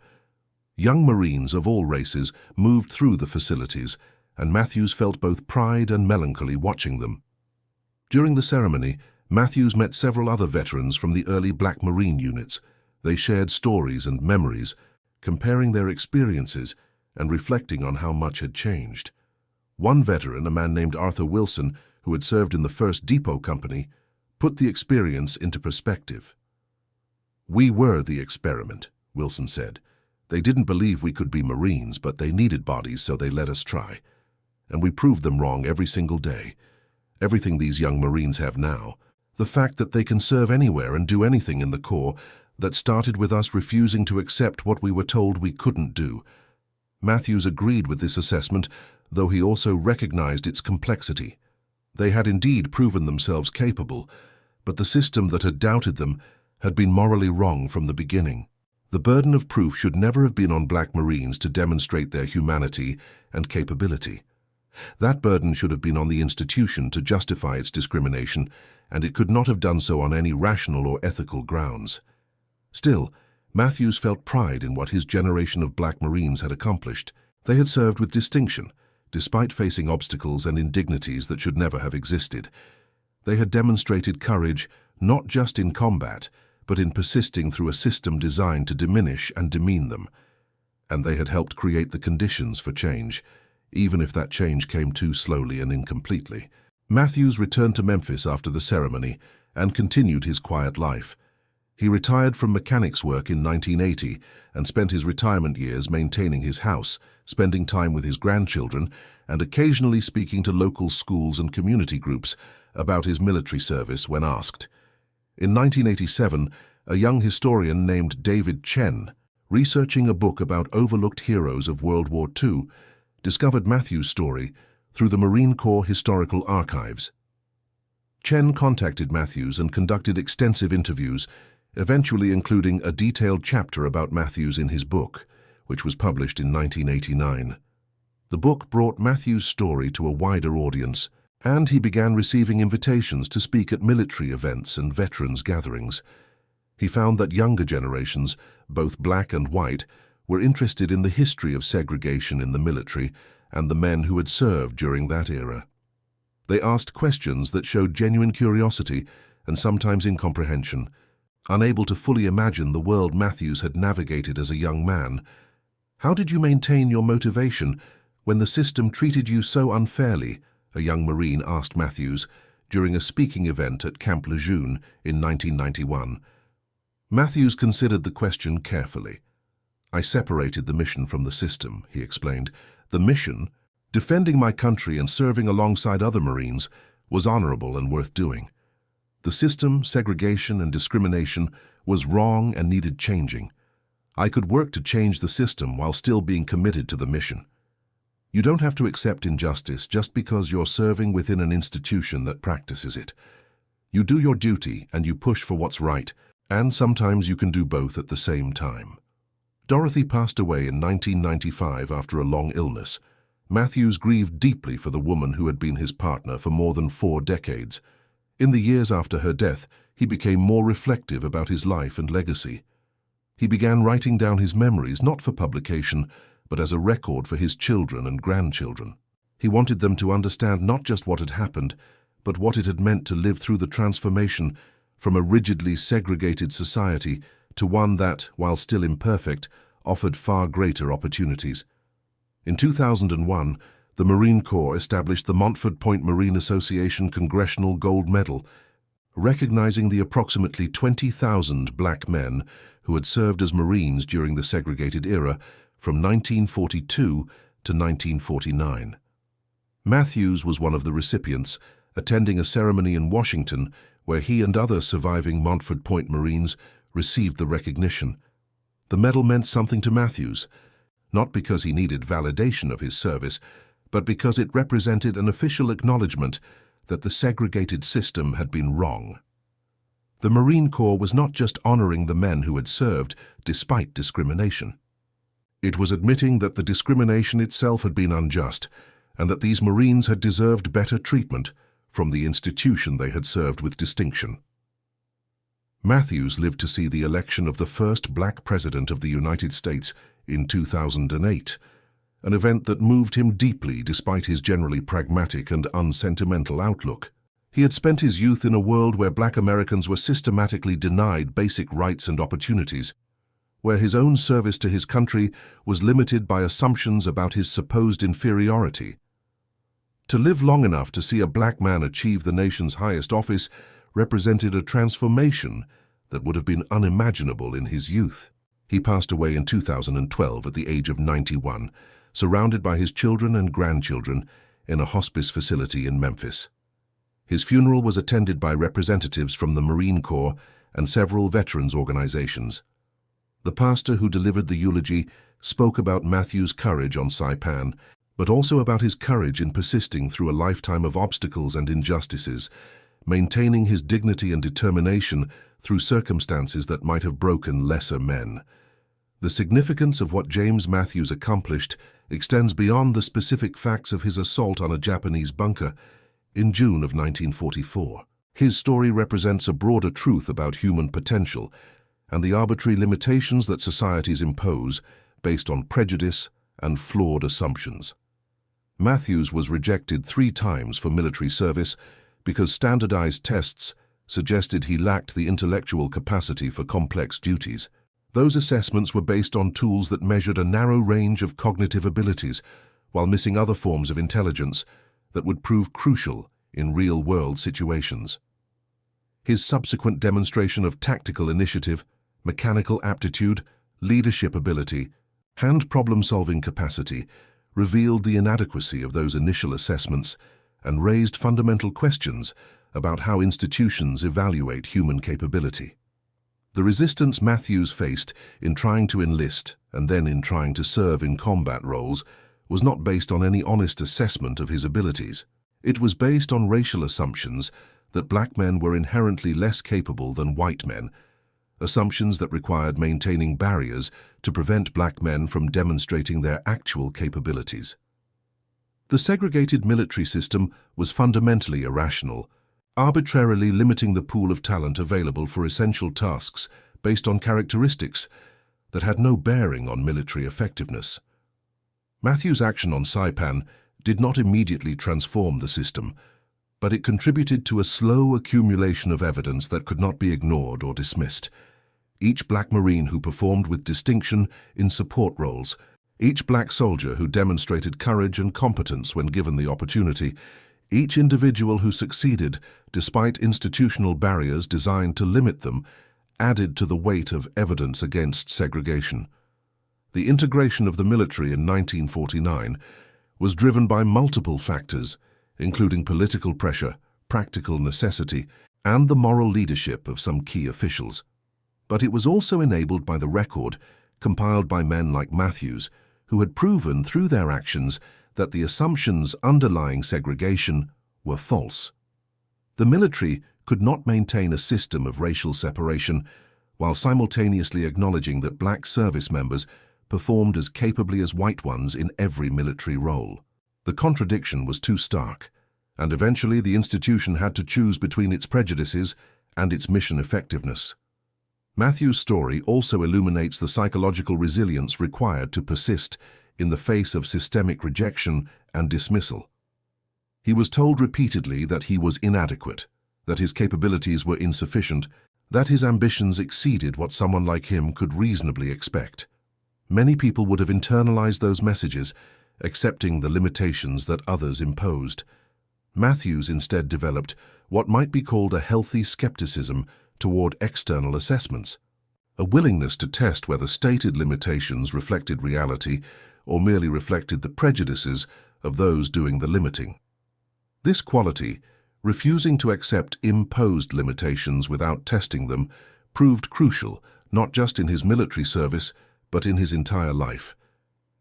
[SPEAKER 1] Young Marines of all races moved through the facilities, and Matthews felt both pride and melancholy watching them. During the ceremony, Matthews met several other veterans from the early Black Marine units. They shared stories and memories, comparing their experiences and reflecting on how much had changed. One veteran, a man named Arthur Wilson, who had served in the 1st Depot Company, put the experience into perspective. "We were the experiment," Wilson said. "They didn't believe we could be Marines, but they needed bodies, so they let us try. And we proved them wrong every single day. Everything these young Marines have now, the fact that they can serve anywhere and do anything in the Corps, that started with us refusing to accept what we were told we couldn't do." Matthews agreed with this assessment, though he also recognized its complexity. They had indeed proven themselves capable, but the system that had doubted them had been morally wrong from the beginning. The burden of proof should never have been on Black Marines to demonstrate their humanity and capability. That burden should have been on the institution to justify its discrimination, and it could not have done so on any rational or ethical grounds. Still, Matthews felt pride in what his generation of Black Marines had accomplished. They had served with distinction, despite facing obstacles and indignities that should never have existed. They had demonstrated courage not just in combat, but in persisting through a system designed to diminish and demean them. And they had helped create the conditions for change, even if that change came too slowly and incompletely. Matthews returned to Memphis after the ceremony and continued his quiet life. He retired from mechanics work in 1980 and spent his retirement years maintaining his house, spending time with his grandchildren, and occasionally speaking to local schools and community groups about his military service when asked. In 1987, a young historian named David Chen, researching a book about overlooked heroes of World War II, discovered Matthews' story through the Marine Corps Historical Archives. Chen contacted Matthews and conducted extensive interviews, eventually including a detailed chapter about Matthews in his book, which was published in 1989. The book brought Matthews' story to a wider audience, and he began receiving invitations to speak at military events and veterans gatherings. He found that younger generations, both black and white, were interested in the history of segregation in the military and the men who had served during that era. They asked questions that showed genuine curiosity and sometimes incomprehension. Unable to fully imagine the world Matthews had navigated as a young man, "How did you maintain your motivation when the system treated you so unfairly?" a young Marine asked Matthews during a speaking event at Camp Lejeune in 1991. Matthews considered the question carefully. "I separated the mission from the system," he explained. "The mission, defending my country and serving alongside other Marines, was honorable and worth doing. The system, segregation, and discrimination was wrong and needed changing. I could work to change the system while still being committed to the mission. You don't have to accept injustice just because you're serving within an institution that practices it. You do your duty and you push for what's right, and sometimes you can do both at the same time." Dorothy passed away in 1995 after a long illness. Matthews grieved deeply for the woman who had been his partner for more than 4 decades. In the years after her death, he became more reflective about his life and legacy. He began writing down his memories not for publication, but as a record for his children and grandchildren. He wanted them to understand not just what had happened, but what it had meant to live through the transformation from a rigidly segregated society to one that, while still imperfect, offered far greater opportunities. In 2001, the Marine Corps established the Montford Point Marine Association Congressional Gold Medal, recognizing the approximately 20,000 black men who had served as Marines during the segregated era from 1942 to 1949. Matthews was one of the recipients, attending a ceremony in Washington where he and other surviving Montford Point Marines received the recognition. The medal meant something to Matthews, not because he needed validation of his service, but because it represented an official acknowledgement that the segregated system had been wrong. The Marine Corps was not just honoring the men who had served despite discrimination. It was admitting that the discrimination itself had been unjust and that these Marines had deserved better treatment from the institution they had served with distinction. Matthews lived to see the election of the first black president of the United States in 2008, an event that moved him deeply despite his generally pragmatic and unsentimental outlook. He had spent his youth in a world where black Americans were systematically denied basic rights and opportunities, where his own service to his country was limited by assumptions about his supposed inferiority. To live long enough to see a black man achieve the nation's highest office represented a transformation that would have been unimaginable in his youth. He passed away in 2012 at the age of 91, surrounded by his children and grandchildren in a hospice facility in Memphis. His funeral was attended by representatives from the Marine Corps and several veterans organizations. The pastor who delivered the eulogy spoke about Matthews' courage on Saipan, but also about his courage in persisting through a lifetime of obstacles and injustices, maintaining his dignity and determination through circumstances that might have broken lesser men. The significance of what James Matthews accomplished extends beyond the specific facts of his assault on a Japanese bunker in June of 1944. His story represents a broader truth about human potential and the arbitrary limitations that societies impose based on prejudice and flawed assumptions. Matthews was rejected 3 times for military service because standardized tests suggested he lacked the intellectual capacity for complex duties. Those assessments were based on tools that measured a narrow range of cognitive abilities while missing other forms of intelligence that would prove crucial in real-world situations. His subsequent demonstration of tactical initiative, mechanical aptitude, leadership ability, and problem-solving capacity revealed the inadequacy of those initial assessments and raised fundamental questions about how institutions evaluate human capability. The resistance Matthews faced in trying to enlist and then in trying to serve in combat roles was not based on any honest assessment of his abilities. It was based on racial assumptions that black men were inherently less capable than white men, assumptions that required maintaining barriers to prevent black men from demonstrating their actual capabilities. The segregated military system was fundamentally irrational, arbitrarily limiting the pool of talent available for essential tasks based on characteristics that had no bearing on military effectiveness. Matthews' action on Saipan did not immediately transform the system, but it contributed to a slow accumulation of evidence that could not be ignored or dismissed. Each black Marine who performed with distinction in support roles, each black soldier who demonstrated courage and competence when given the opportunity, each individual who succeeded despite institutional barriers designed to limit them, added to the weight of evidence against segregation. The integration of the military in 1949 was driven by multiple factors, including political pressure, practical necessity, and the moral leadership of some key officials. But it was also enabled by the record compiled by men like Matthews, who had proven through their actions that the assumptions underlying segregation were false. The military could not maintain a system of racial separation while simultaneously acknowledging that black service members performed as capably as white ones in every military role. The contradiction was too stark, and eventually the institution had to choose between its prejudices and its mission effectiveness. Matthews' story also illuminates the psychological resilience required to persist in the face of systemic rejection and dismissal. He was told repeatedly that he was inadequate, that his capabilities were insufficient, that his ambitions exceeded what someone like him could reasonably expect. Many people would have internalized those messages, accepting the limitations that others imposed. Matthews instead developed what might be called a healthy skepticism toward external assessments, a willingness to test whether stated limitations reflected reality or merely reflected the prejudices of those doing the limiting. This quality, refusing to accept imposed limitations without testing them, proved crucial not just in his military service but in his entire life.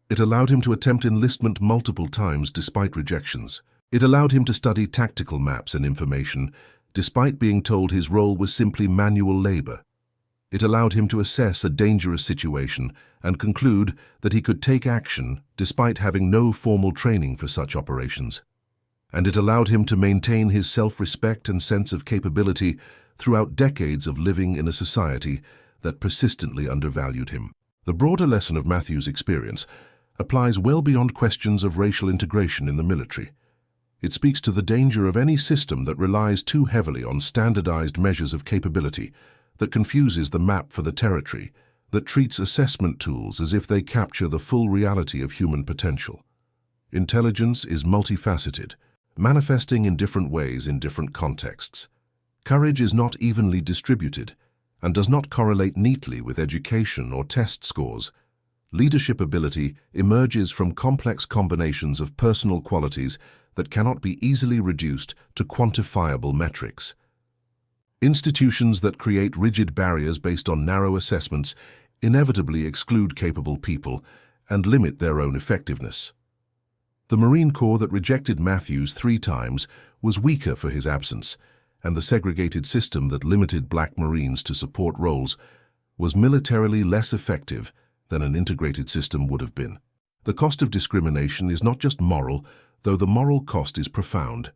[SPEAKER 1] It allowed him to attempt enlistment multiple times despite rejections. It allowed him to study tactical maps and information despite being told his role was simply manual labor. It allowed him to assess a dangerous situation and conclude that he could take action despite having no formal training for such operations. And it allowed him to maintain his self-respect and sense of capability throughout decades of living in a society that persistently undervalued him. The broader lesson of Matthews' experience applies well beyond questions of racial integration in the military. It speaks to the danger of any system that relies too heavily on standardized measures of capability, that confuses the map for the territory, that treats assessment tools as if they capture the full reality of human potential. Intelligence is multifaceted, manifesting in different ways in different contexts. Courage is not evenly distributed and does not correlate neatly with education or test scores. Leadership ability emerges from complex combinations of personal qualities that cannot be easily reduced to quantifiable metrics. Institutions that create rigid barriers based on narrow assessments inevitably exclude capable people and limit their own effectiveness. The Marine Corps that rejected Matthews 3 times was weaker for his absence, and the segregated system that limited black Marines to support roles was militarily less effective than an integrated system would have been. The cost of discrimination is not just moral, though the moral cost is profound.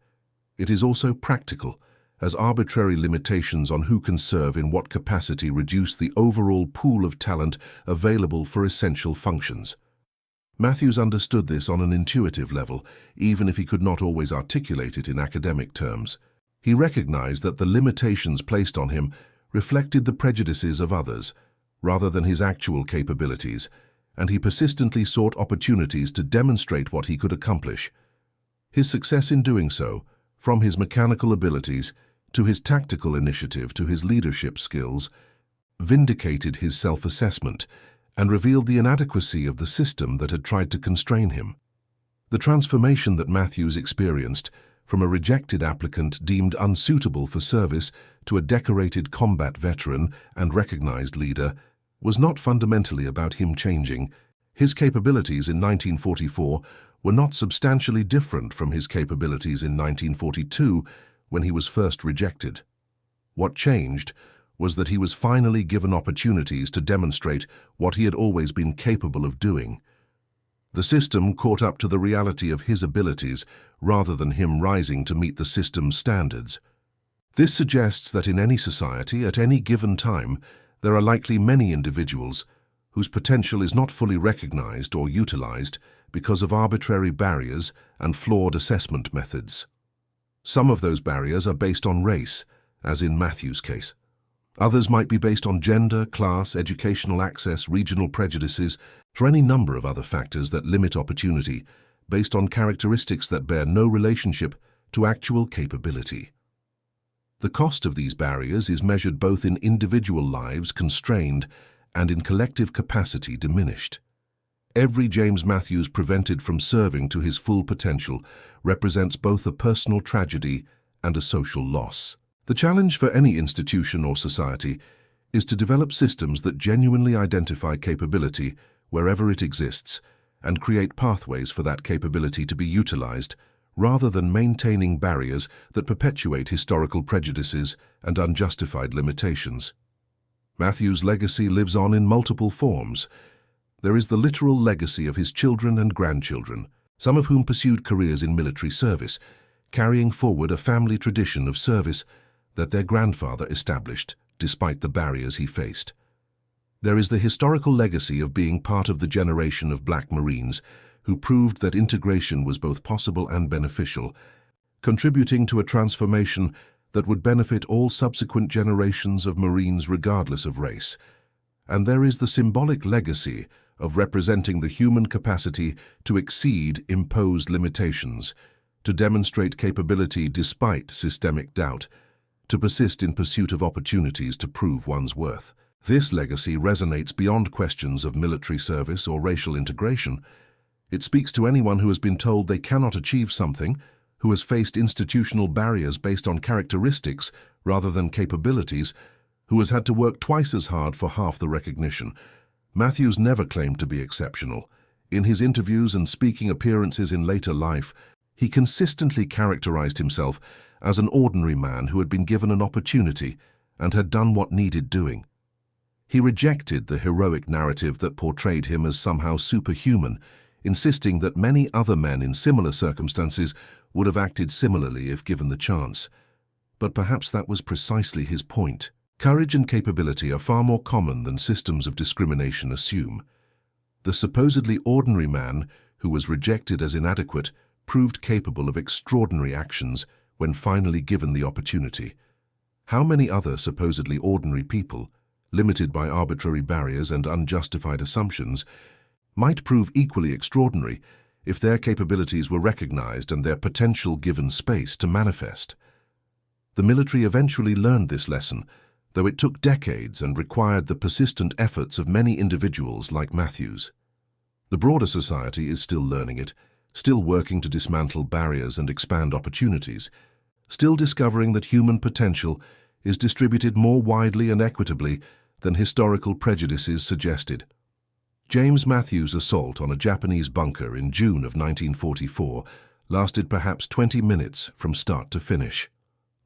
[SPEAKER 1] It is also practical, as arbitrary limitations on who can serve in what capacity reduce the overall pool of talent available for essential functions. Matthews understood this on an intuitive level, even if he could not always articulate it in academic terms. He recognized that the limitations placed on him reflected the prejudices of others, rather than his actual capabilities, and he persistently sought opportunities to demonstrate what he could accomplish. His success in doing so, from his mechanical abilities to his tactical initiative to his leadership skills, vindicated his self-assessment and revealed the inadequacy of the system that had tried to constrain him. The transformation that Matthews experienced, from a rejected applicant deemed unsuitable for service to a decorated combat veteran and recognized leader, was not fundamentally about him changing. His capabilities in 1944 were not substantially different from his capabilities in 1942 when he was first rejected. What changed was that he was finally given opportunities to demonstrate what he had always been capable of doing. The system caught up to the reality of his abilities rather than him rising to meet the system's standards. This suggests that in any society, at any given time, there are likely many individuals whose potential is not fully recognized or utilized because of arbitrary barriers and flawed assessment methods. Some of those barriers are based on race, as in Matthews' case. Others might be based on gender, class, educational access, regional prejudices, or any number of other factors that limit opportunity based on characteristics that bear no relationship to actual capability. The cost of these barriers is measured both in individual lives constrained and in collective capacity diminished. Every James Matthews prevented from serving to his full potential represents both a personal tragedy and a social loss. The challenge for any institution or society is to develop systems that genuinely identify capability wherever it exists and create pathways for that capability to be utilized, rather than maintaining barriers that perpetuate historical prejudices and unjustified limitations. Matthews' legacy lives on in multiple forms. There is the literal legacy of his children and grandchildren, some of whom pursued careers in military service, carrying forward a family tradition of service that their grandfather established despite the barriers he faced. There is the historical legacy of being part of the generation of black Marines who proved that integration was both possible and beneficial, contributing to a transformation that would benefit all subsequent generations of Marines regardless of race. And there is the symbolic legacy of representing the human capacity to exceed imposed limitations, to demonstrate capability despite systemic doubt, to persist in pursuit of opportunities to prove one's worth. This legacy resonates beyond questions of military service or racial integration. It speaks to anyone who has been told they cannot achieve something, who has faced institutional barriers based on characteristics rather than capabilities, who has had to work twice as hard for half the recognition. Matthews never claimed to be exceptional. In his interviews and speaking appearances in later life, he consistently characterized himself as an ordinary man who had been given an opportunity and had done what needed doing. He rejected the heroic narrative that portrayed him as somehow superhuman, insisting that many other men in similar circumstances would have acted similarly if given the chance. But perhaps that was precisely his point. Courage and capability are far more common than systems of discrimination assume. The supposedly ordinary man who was rejected as inadequate proved capable of extraordinary actions when finally given the opportunity. How many other supposedly ordinary people, limited by arbitrary barriers and unjustified assumptions, might prove equally extraordinary if their capabilities were recognized and their potential given space to manifest? The military eventually learned this lesson, though it took decades and required the persistent efforts of many individuals like Matthews. The broader society is still learning it, still working to dismantle barriers and expand opportunities, still discovering that human potential is distributed more widely and equitably than historical prejudices suggested. James Matthews' assault on a Japanese bunker in June of 1944 lasted perhaps 20 minutes from start to finish.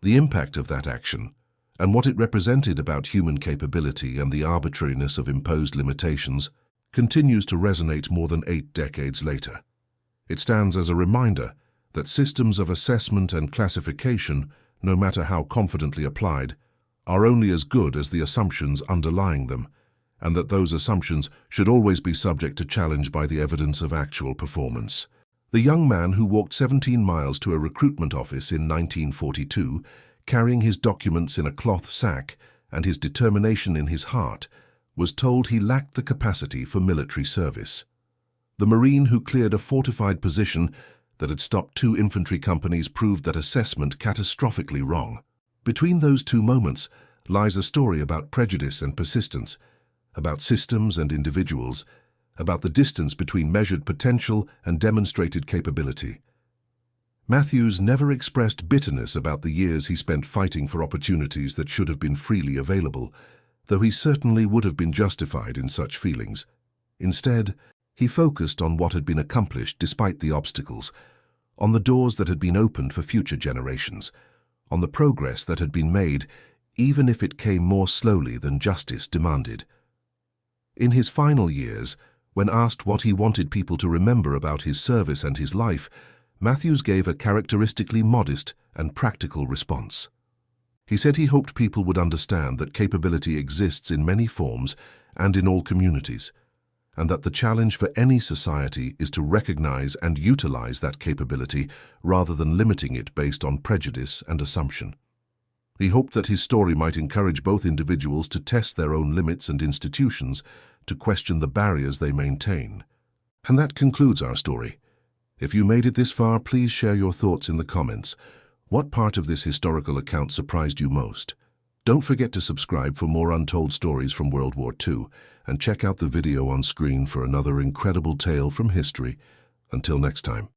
[SPEAKER 1] The impact of that action, and what it represented about human capability and the arbitrariness of imposed limitations, continues to resonate more than 8 decades later. It stands as a reminder that systems of assessment and classification, no matter how confidently applied, are only as good as the assumptions underlying them, and that those assumptions should always be subject to challenge by the evidence of actual performance. The young man who walked 17 miles to a recruitment office in 1942, carrying his documents in a cloth sack and his determination in his heart, was told he lacked the capacity for military service. The Marine who cleared a fortified position that had stopped 2 infantry companies proved that assessment catastrophically wrong. Between those 2 moments lies a story about prejudice and persistence, about systems and individuals, about the distance between measured potential and demonstrated capability. Matthews never expressed bitterness about the years he spent fighting for opportunities that should have been freely available, though he certainly would have been justified in such feelings. Instead, he focused on what had been accomplished despite the obstacles, on the doors that had been opened for future generations, on the progress that had been made, even if it came more slowly than justice demanded. In his final years, when asked what he wanted people to remember about his service and his life, Matthews gave a characteristically modest and practical response. He said he hoped people would understand that capability exists in many forms and in all communities, and that the challenge for any society is to recognize and utilize that capability rather than limiting it based on prejudice and assumption. He hoped that his story might encourage both individuals to test their own limits and institutions to question the barriers they maintain. And that concludes our story. If you made it this far, please share your thoughts in the comments. What part of this historical account surprised you most? Don't forget to subscribe for more untold stories from World War II, and check out the video on screen for another incredible tale from history. Until next time.